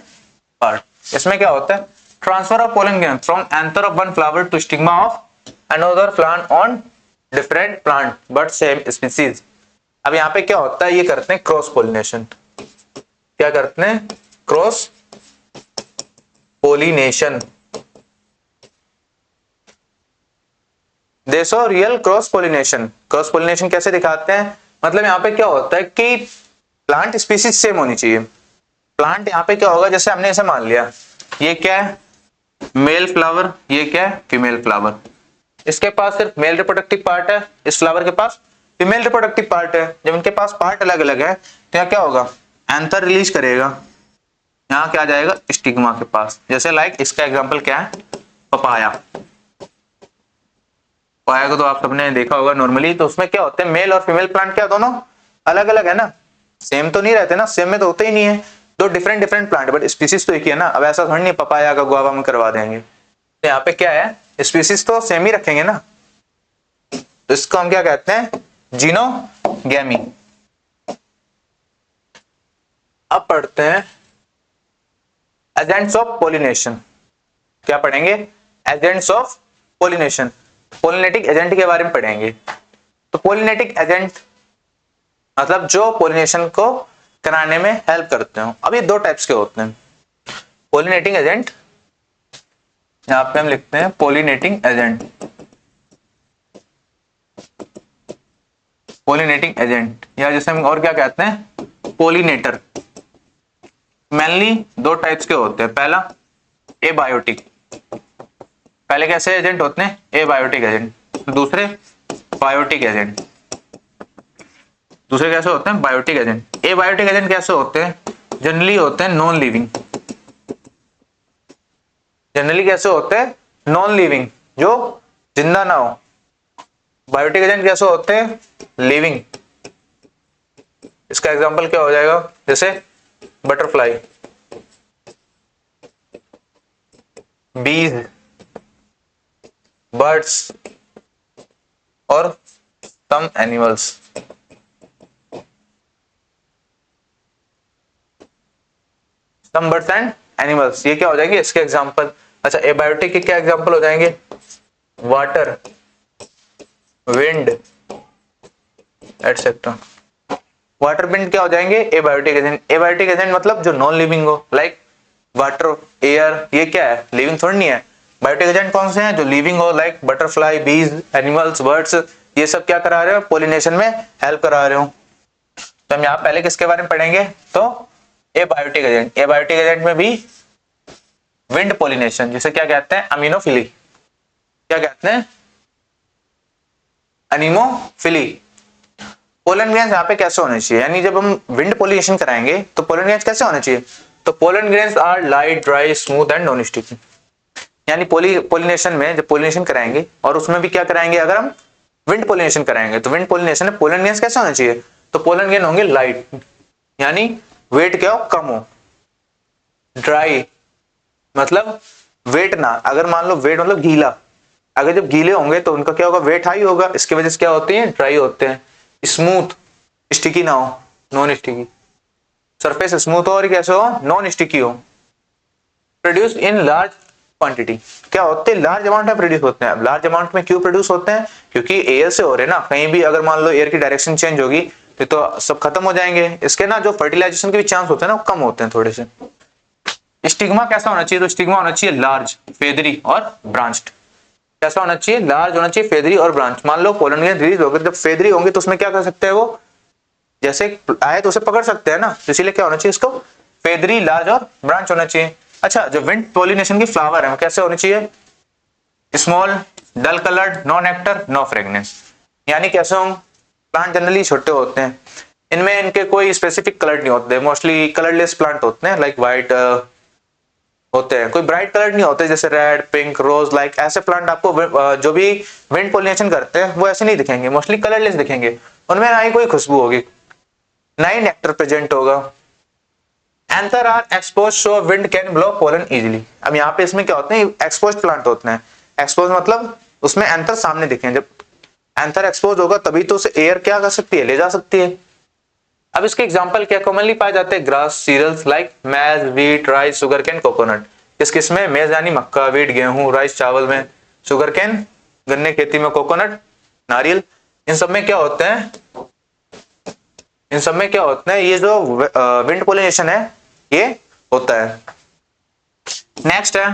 पार्ट। इसमें क्या होता है, transfer of pollen grain from anther of one flower to stigma of another plant on different plant but same species. अब यहाँ पे क्या होता है, ये करते हैं क्रॉस पोलिनेशन। क्या करते हैं, क्रॉस पोलिनेशन। देखो real cross pollination, cross pollination कैसे दिखाते हैं, मतलब यहाँ पे क्या होता है कि प्लांट स्पीसीज सेम होनी चाहिए। प्लांट यहाँ पे क्या होगा, जैसे हमने ऐसे मान लिया, ये क्या है, मेल फ्लावर, ये क्या है, फीमेल फ्लावर। इसके पास सिर्फ मेल रिप्रोडक्टिव पार्ट है, इस फ्लावर के पास फीमेल रिप्रोडक्टिव पार्ट है। जब इनके पास पार्ट अलग अलग है तो यहाँ क्या होगा, एंथर रिलीज करेगा, यहाँ क्या आ जाएगा, स्टिग्मा के पास। जैसे लाइक इसका एग्जांपल क्या है, पपाया। पपाया को तो आप सबने देखा होगा नॉर्मली, तो उसमें क्या होते हैं, मेल और फीमेल प्लांट क्या दोनों अलग अलग है ना, सेम तो नहीं रहते ना, सेम में तो होते ही नहीं है, दो different different plant, but species तो एक ही है ना। अब ऐसा थोड़ी नहीं पपाया का गुआवा में करवा देंगे, तो यहाँ पे क्या है, स्पीसीज तो सेम ही रखेंगे ना। तो इसको हम क्या कहते हैं, जीनोगैमी। अब पढ़ते हैं एजेंट्स ऑफ पोलिनेशन। क्या पढ़ेंगे, एजेंट्स ऑफ पोलिनेशन, पोलिनेटिक एजेंट के बारे में पढ़ेंगे। तो पोलिनेटिक एजेंट मतलब जो पोलिनेशन को कराने में हेल्प करते हो। अब ये दो टाइप्स के होते हैं पोलिनेटिंग एजेंट, यहां पे हम लिखते हैं पोलिनेटिंग एजेंट, पोलिनेटिंग एजेंट या जैसे हम और क्या कहते हैं पोलिनेटर। मेनली दो टाइप्स के होते हैं, पहला एबायोटिक, पहले कैसे एजेंट होते हैं एबायोटिक एजेंट, दूसरे बायोटिक एजेंट, दूसरे कैसे होते हैं बायोटिक एजेंट। एबायोटिक एजेंट कैसे होते हैं, जनरली होते हैं नॉन लिविंग, जनरली कैसे होते हैं नॉन लिविंग, जो जिंदा ना हो। बायोटिक एजेंट कैसे होते हैं लिविंग। इसका एग्जांपल क्या हो जाएगा, जैसे बटरफ्लाई, बीज, बर्ड्स और some animals. Some birds and animals, ये क्या हो जाएंगे इसके एग्जांपल। अच्छा, एबायोटिक के क्या एग्जांपल हो जाएंगे, water, wind etcetera. Water wind क्या हो जाएंगे एबायोटिक एजेंट। एबायोटिक एजेंट मतलब जो नॉन लिविंग हो, लाइक वाटर, एयर, ये क्या है लिविंग थोड़ी नहीं है। बायोटिक एजेंट कौन से हैं, जो लिविंग हो, लाइक बटरफ्लाई, बीज, एनिमल्स, बर्ड्स, ये सब क्या करा रहे हो पोलिनेशन में हेल्प करा रहे हो। तो हम यहाँ पहले किसके बारे में पढ़ेंगे, तो एबायोटिक एजेंट। एबायोटिक एजेंट में भी विंड पोलिनेशन, जिसे क्या कहते हैं अमीनोफिली, क्या कहते हैं अनीमोफिली। पोलन ग्रेन्स यहाँ पे कैसे होने चाहिए, यानी जब हम विंड पोलिनेशन कराएंगे तो पोलन ग्रेन्स कैसे होने चाहिए, तो pollen grains are light, dry, smooth and non sticky. यानी पोलिनेशन में जब पोलिनेशन कराएंगे और उसमें भी क्या कराएंगे, अगर हम विंड पोलिनेशन कराएंगे तो विंड पोलिनेशन में पोलन ग्रेन्स कैसे होने चाहिए, तो पोलन ग्रेन होंगे लाइट, यानी वेट क्या हो कम हो। ड्राई मतलब वेट ना, अगर मान लो वेट मतलब गीला, अगर जब गीले होंगे तो उनका क्या होगा वेट हाई होगा, इसकी वजह से क्या होते हैं ड्राई होते हैं। स्मूथ, स्टिकी ना हो, नॉन स्टिकी, सरफेस स्मूथ हो और कैसे हो नॉन स्टिकी हो। प्रोड्यूस इन लार्ज क्वांटिटी, क्या होते हैं लार्ज अमाउंट में प्रोड्यूस होते हैं। लार्ज अमाउंट में क्यों प्रोड्यूस होते हैं, क्योंकि एयर से हो रहे हैं ना, कहीं भी अगर मान लो एयर की डायरेक्शन चेंज होगी तो सब खत्म हो जाएंगे। इसके ना जो फर्टिलाइजेशन के भी चांस होते हैं ना वो कम होते हैं थोड़े से। स्टिग्मा कैसा होना चाहिए, तो स्टिग्मा होना चाहिए लार्ज, फेदरी और ब्रांच्ड। कैसा होना चाहिए, लार्ज होना चाहिए, फेदरी और ब्रांच। मान लो पोलन ग्रेन रिलीज हो गए, जब फेदरी होंगे तो उसमें क्या कर सकते हैं वो, जैसे आए तो उसे पकड़ सकते हैं ना, तो इसीलिए क्या होना चाहिए इसको फेदरी, लार्ज और ब्रांच होना चाहिए। अच्छा, जो विंड पोलिनेशन की फ्लावर है वो कैसे होने चाहिए, small, dull coloured, no nectar, no fragrance. यानी कैसे होंगे, प्लांट जनरली छोटे होते हैं, इनमें इनके कोई स्पेसिफिक कलर नहीं होते, मोस्टली कलरलेस प्लांट होते हैं, लाइक व्हाइट होते हैं, कोई ब्राइट कलर नहीं होते, जैसे रेड, पिंक, रोज, लाइक ऐसे प्लांट आपको जो भी विंड पोलिनेशन करते हैं वो ऐसे नहीं दिखेंगे, मोस्टली कलरलेस दिखेंगे। उनमें ना ही कोई खुशबू होगी, ना ही नेक्टर प्रेजेंट होगा। Anther are expose so wind can blow pollen easily. अब यहाँ पे इसमें क्या होते हैं एक्सपोज प्लांट होते हैं। एक्सपोज मतलब उसमें एंथर सामने दिखे, जब एंथर एक्सपोज होगा तभी तो उसे एयर क्या कर सकती है ले जा सकती है। अब इसके एग्जांपल क्या कॉमनली पाए जाते हैं, grass, cereals like maize, wheat, rice, sugar cane, coconut. किसमें, मेज यानी मक्का, व्हीट गेहूं, राइस चावल में, शुगर केन गन्ने खेती में, कोकोनट नारियल। इन सब में क्या होते हैं, इन सब में क्या होता है, ये जो विंड पोलिनेशन है ये होता है। नेक्स्ट है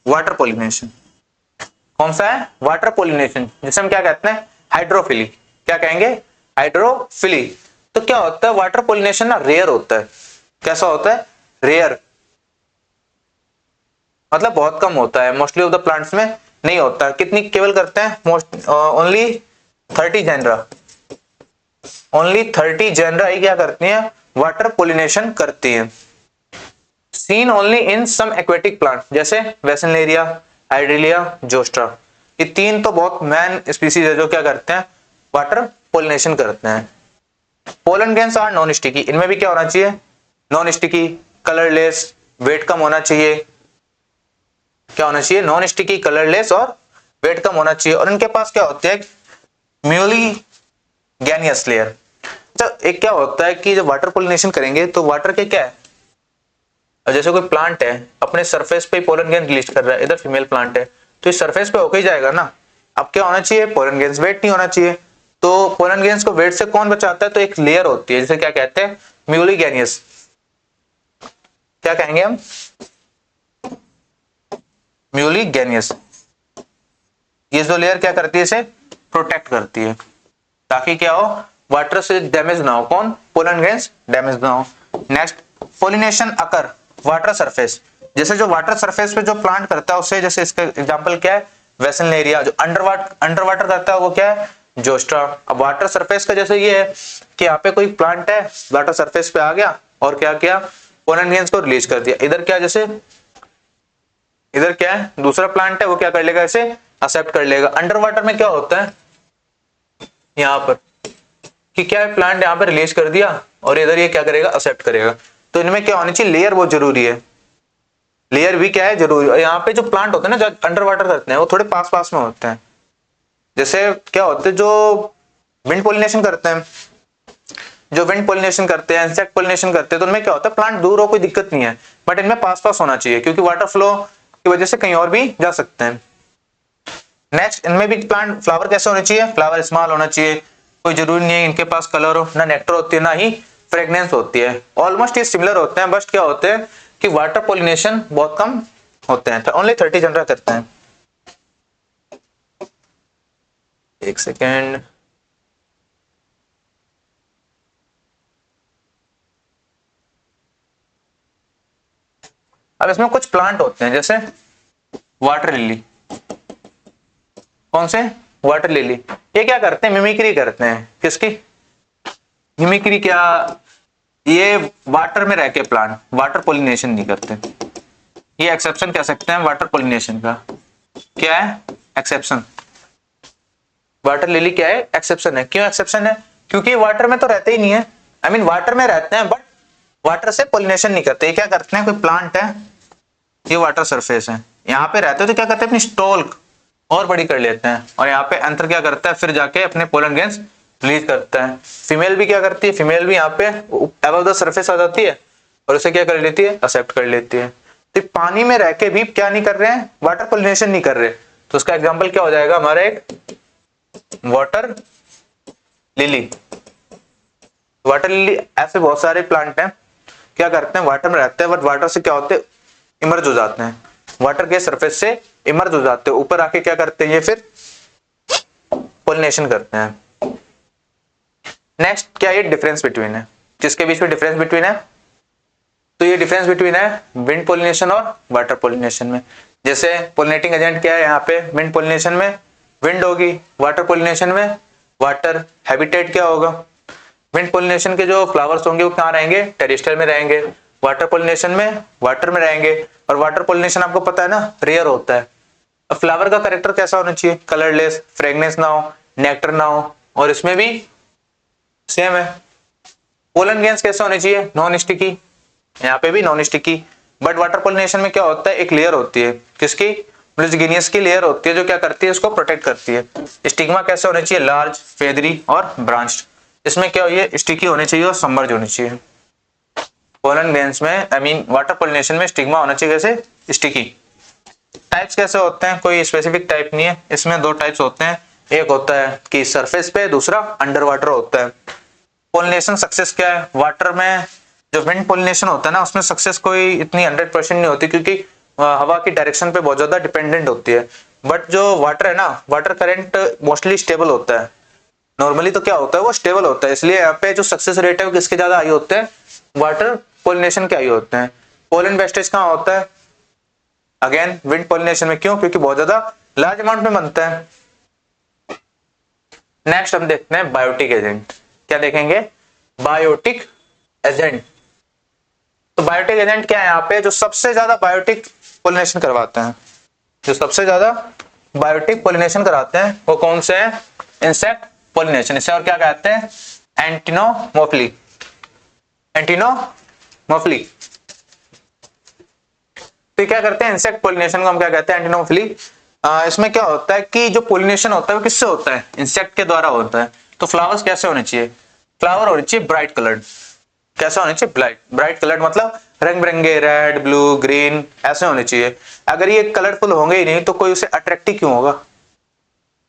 वाटर पोलिनेशन। कौन सा है, वाटर पोलिनेशन, जिसे हम क्या कहते हैं हाइड्रोफिली। क्या कहेंगे, हाइड्रोफिली। तो क्या होता है वाटर पोलिनेशन ना रेयर होता है। कैसा होता है, रेयर मतलब बहुत कम होता है, मोस्टली ऑफ द प्लांट्स में नहीं होता है। कितनी केवल करते हैं, most only 30 genera, only 30 genera ही क्या करती हैं वाटर पोलिनेशन करती हैं। Seen only in some aquatic plant, जैसे वेसनलेरिया, हाइड्रेलिया, जोस्ट्रा। ये तीन तो बहुत मैन स्पीसीज है जो क्या करते हैं वाटर पोलिनेशन करते हैं। Pollen grains are non sticky, इनमें भी क्या होना चाहिए नॉन स्टिकी, कलरलेस, वेट कम होना चाहिए। क्या होना चाहिए, नॉन स्टिकी, कलरलेस और वेट कम होना चाहिए। और इनके पास क्या होते हैं म्यूलिगेनियस लेयर। तो एक क्या होता है कि जब वाटर पोलिनेशन करेंगे तो वाटर के क्या है, जैसे कोई प्लांट है अपने सरफेस पे पोलन ग्रेन रिलीज कर रहा है, इधर फीमेल प्लांट है तो इस सरफेस पे होके ही जाएगा ना। अब क्या होना चाहिए, पोलन ग्रेन्स वेट नहीं होना चाहिए। तो पोलन ग्रेन्स को वेट से कौन बचाता है, तो एक लेयर होती है जिसे क्या कहते हैं, म्यूलिगेनियस। क्या कहेंगे हम, म्यूलिगेनियस। ये जो लेयर क्या करती है, इसे प्रोटेक्ट करती है ताकि क्या हो, वाटर से डैमेज ना हो, कौन, पोलन ग्रेन्स डैमेज ना हो। नेक्स्ट, पोलिनेशन अकर वाटर सरफेस। जैसे जो वाटर सरफेस पे जो प्लांट करता है उसे, जैसे इसका एग्जांपल क्या है, वेसलनेरिया। जो अंडर वाटर करता है वो क्या है, जोस्ट्रा। अब वाटर सरफेस का जैसे ये है कि यहाँ पे कोई प्लांट है, वाटर सरफेस पे आ गया और क्या किया, पोलन ग्रेन्स को रिलीज कर दिया। इधर क्या, जैसे इधर क्या है, दूसरा प्लांट है वो क्या कर लेगा, इसे एक्सेप्ट कर लेगा। अंडर वाटर में क्या होता है यहाँ पर कि क्या है, प्लांट यहाँ पर रिलीज कर दिया और इधर ये क्या करेगा, एक्सेप्ट करेगा। तो इनमें क्या होनी चाहिए, लेयर बहुत जरूरी है। लेयर भी क्या है, जरूरी। और यहाँ पे जो प्लांट होते हैं ना, जो अंडर वाटर करते हैं, वो थोड़े पास पास में होते हैं। जैसे क्या होते हैं, जो विंड पोलिनेशन करते हैं, जो विंड पोलिनेशन करते हैं, इंसेक्ट पोलिनेशन करते हैं, तो उनमें क्या होता है, प्लांट दूर हो कोई दिक्कत नहीं है, बट इनमें पास पास होना चाहिए क्योंकि वाटर फ्लो की वजह से कहीं और भी जा सकते हैं। नेक्स्ट, इनमें भी प्लांट फ्लावर कैसे होने चाहिए, फ्लावर स्मॉल होना चाहिए। कोई जरूरी नहीं है इनके पास कलर हो, ना नेक्टर होती है ना ही फ्रेग्रेंस होती है। ऑलमोस्ट ये सिमिलर होते हैं, बस क्या होते हैं कि वाटर पोलिनेशन बहुत कम होते हैं, तो ओनली 30 जनरा करते हैं। एक सेकेंड, अब इसमें कुछ प्लांट होते हैं जैसे वाटर लिली। कौन से, वाटर लिली। ये क्या करते हैं, मिमिक्री करते हैं। किसकी, मिमिक्री। क्या, ये वाटर में रह के प्लांट वाटर पोलिनेशन नहीं करते। ये एक्सेप्शन कह सकते हैं वाटर पोलिनेशन का। क्या है, एक्सेप्शन। वाटर लिली क्या है, एक्सेप्शन है। क्यों एक्सेप्शन है, क्योंकि वाटर में तो रहते ही नहीं है। आई मीन वाटर में रहते हैं बट वाटर से पोलिनेशन नहीं करते। ये क्या करते हैं, कोई प्लांट है, ये वाटर सरफेस है, यहाँ पे रहते हैं तो क्या करते हैं, अपनी स्टॉक और बड़ी कर लेते हैं और यहाँ पे अंतर क्या करता है, फिर जाके अपने पोलन ग्रेन्स रिलीज करता है। फीमेल भी क्या करती है, फीमेल भी यहाँ पे अबव द सरफेस आ जाती है और उसे क्या कर लेती है, एक्सेप्ट कर लेती है। तो पानी में रह के भी क्या नहीं कर रहे हैं, वाटर पोलिनेशन नहीं कर रहे। तो उसका एग्जाम्पल क्या हो जाएगा हमारा, एक वाटर लिली। वाटर लिली ऐसे बहुत सारे प्लांट हैं, क्या करते हैं, वाटर में रहते हैं बट वाटर से क्या होते हैं, इमर्ज हो जाते हैं, वाटर के सरफेस से इमर्ज हो जाते हैं, ऊपर आके क्या करते हैं, ये फिर पोलिनेशन करते हैं। नेक्स्ट, क्या ये डिफरेंस बिटवीन है, किसके बीच में डिफरेंस बिटवीन है, तो ये डिफरेंस बिटवीन है विंड पोलिनेशन और वाटर पोलिनेशन में। जैसे पोलिनेटिंग एजेंट क्या है, यहाँ पे विंड पोलिनेशन में विंड होगी, वाटर पोलिनेशन में वाटर। हैबिटेट क्या होगा, विंड पोलिनेशन के जो फ्लावर्स होंगे वो कहाँ रहेंगे, टेरेस्ट्रियल में रहेंगे। वाटर पोलिनेशन में वाटर में रहेंगे। और वाटर पोलिनेशन आपको पता है ना, रेयर होता है। अब फ्लावर का कैरेक्टर कैसा होना चाहिए, कलरलेस, फ्रेग्रेंस ना हो, नेक्टर ना हो, और इसमें भी सेम है। पोलन ग्रेन्स कैसे होने चाहिए, नॉन स्टिकी, यहाँ पे भी non sticky. But water pollination में क्या होता है, एक लेयर होती है, किसकी, म्यूलिगेनियस की लेयर होती है जो क्या करती है, उसको प्रोटेक्ट करती है। स्टिग्मा कैसे होने चाहिए, लार्ज, फेदरी और ब्रांच्ड। इसमें क्या ये स्टिकी होने चाहिए और सबमर्ज होने चाहिए। पोलन ग्रेन्स में आई मीन वाटर पोलिनेशन में स्टिग्मा होना चाहिए कैसे, स्टिकी। टाइप्स कैसे होते हैं, कोई स्पेसिफिक टाइप नहीं है, इसमें दो टाइप्स होते हैं, एक होता है कि सरफेस पे, दूसरा अंडर वाटर होता है। पोलिनेशन सक्सेस क्या है, वाटर में जो विंड पोलिनेशन होता है ना, उसमें सक्सेस कोई इतनी 100% नहीं होती क्योंकि हवा की डायरेक्शन पे बहुत ज्यादा डिपेंडेंट होती है। बट जो वाटर है ना, वाटर करंट मोस्टली स्टेबल होता है। नॉर्मली तो क्या होता है, वो स्टेबल होता है, इसलिए यहाँ पे जो सक्सेस रेट है वो किसके ज्यादा हाई होते हैं, वाटर पोलिनेशन के हाई होते हैं। पोलन वेस्टेज कहाँ होता है, अगेन विंड पोलिनेशन में। क्यों, क्योंकि बहुत ज्यादा लार्ज अमाउंट में बनता है। नेक्स्ट हम देखते हैं बायोटिक एजेंट। क्या देखेंगे, बायोटिक एजेंट। तो बायोटिक एजेंट क्या है, यहाँ पे जो सबसे ज्यादा बायोटिक पोलिनेशन करवाते हैं, जो सबसे ज्यादा बायोटिक पोलिनेशन कराते हैं वो कौन से हैं, इंसेक्ट पोलिनेशन। इसे और क्या कहते हैं, एंटिनोमोफिली, एंटिनोमोफिली। तो क्या करते हैं, इंसेक्ट पोलिनेशन को हम क्या कहते हैं, एंटिनोमोफिली इसमें क्या होता है कि जो पोलिनेशन होता है वो किससे होता है, इंसेक्ट के द्वारा होता है। तो फ्लावर्स कैसे होने चाहिए, फ्लावर होने चाहिए ब्राइट कलर्ड। कैसा होने चाहिए, ब्राइट ब्राइट कलर्ड, मतलब रंग बिरंगे, रेड ब्लू ग्रीन ऐसे होने चाहिए। अगर ये कलरफुल होंगे ही नहीं तो कोई उसे अट्रैक्ट ही क्यों होगा,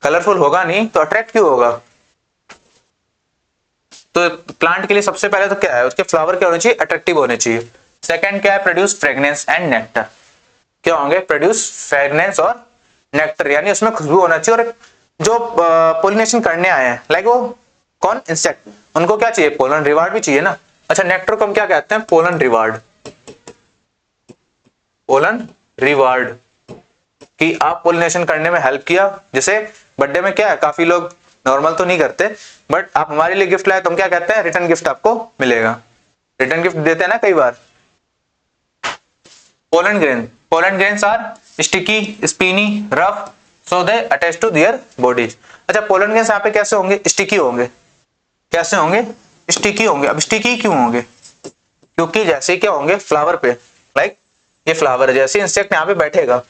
कलरफुल होगा नहीं तो अट्रैक्ट क्यों होगा। तो प्लांट के लिए सबसे पहले तो क्या है, उसके फ्लावर क्या होने चाहिए, अट्रैक्टिव होने चाहिए। सेकंड क्या है, प्रोड्यूस फ्रेग्रेंस एंड नेक्टर। क्या होंगे, प्रोड्यूस फ्रेग्रेंस और नेक्टर, यानी उसमें खुशबू होना चाहिए। और जो पोलिनेशन करने आए हैं लाइक वो कौन, इंसेक्ट, उनको क्या चाहिए, पोलन रिवार्ड भी चाहिए ना। अच्छा, नेक्टर को हम क्या कहते हैं, पोलन रिवार्ड। पोलन रिवार्ड कि आप पोलिनेशन करने में हेल्प किया। जैसे बर्थडे में क्या है, काफी लोग नॉर्मल तो नहीं करते, बट आप हमारे लिए गिफ्ट लाए तो हम क्या कहते हैं, रिटर्न गिफ्ट आपको मिलेगा। रिटर्न गिफ्ट देते हैं ना कई बार। Pollen grains are sticky, spiny, rough, so they attach to their bodies. अच्छा, पोलन ग्रेन्स यहाँ पे कैसे होंगे, स्टिकी होंगे। कैसे होंगे, स्टिकी होंगे। अब स्टिकी क्यों होंगे, क्योंकि जैसे क्या होंगे फ्लावर पे, लाइक ये फ्लावर है, जैसे इंसेक्ट यहाँ पे बैठेगा,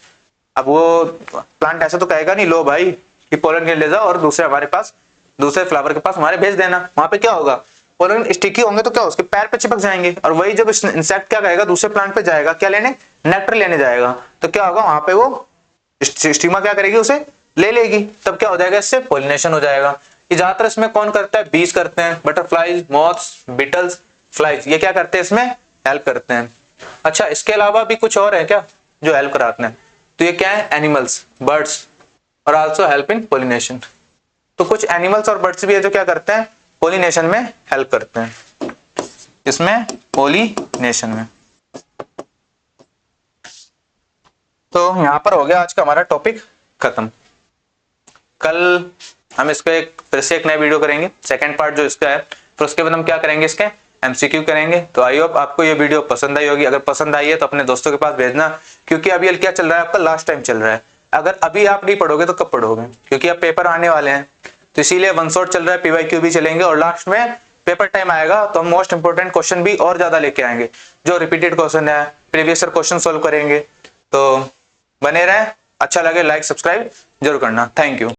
अब वो प्लांट ऐसे तो कहेगा नहीं, लो भाई कि पोलन ग्रेन ले जाओ और दूसरे हमारे पास, दूसरे फ्लावर के पास हमारे भेज देना। वहां पे क्या होगा, पोलन स्टिकी होंगे तो क्या उसके पैर पे चिपक जाएंगे, और वही जब इंसेक्ट क्या कहेगा, दूसरे प्लांट पे जाएगा क्या लेने, नेक्टर लेने जाएगा, तो क्या होगा वहां पे वो स्टिग्मा क्या करेगी, उसे ले लेगी, तब क्या हो जाएगा, इससे पोलिनेशन हो जाएगा। ये ज्यादातर इसमें कौन करता है, बीज करते हैं, बटरफ्लाईज, मॉथ्स, बीटल्स, फ्लाइज, ये क्या करते हैं, इसमें हेल्प करते हैं। अच्छा, इसके अलावा भी कुछ और है क्या जो हेल्प कराते हैं, तो ये क्या है, एनिमल्स, बर्ड्स, और आल्सो हेल्प इन पोलिनेशन। तो कुछ एनिमल्स और बर्ड्स भी है जो क्या करते हैं, पोलिनेशन में हेल्प करते हैं, इसमें पोलिनेशन में। तो यहां पर हो गया आज का हमारा टॉपिक खत्म। कल हम इसको फिर से एक नया वीडियो करेंगे, सेकंड पार्ट जो इसका है, फिर उसके बाद हम क्या करेंगे, इसके एमसीक्यू करेंगे। तो आई होप आपको ये वीडियो पसंद आई होगी। अगर पसंद आई है तो अपने दोस्तों के पास भेजना, क्योंकि अभी क्या चल रहा है, आपका लास्ट टाइम चल रहा है। अगर अभी आप नहीं पढ़ोगे तो कब पढ़ोगे, क्योंकि अब पेपर आने वाले हैं, तो इसीलिए वन शॉट चल रहा है, पीवाईक्यू भी चलेंगे, और लास्ट में पेपर टाइम आएगा तो हम मोस्ट इंपोर्टेंट क्वेश्चन भी और ज्यादा लेके आएंगे, जो रिपीटेड क्वेश्चन है, प्रीवियस ईयर क्वेश्चन सोल्व करेंगे। तो बने रहें, अच्छा लगे लाइक सब्सक्राइब जरूर करना। Thank you.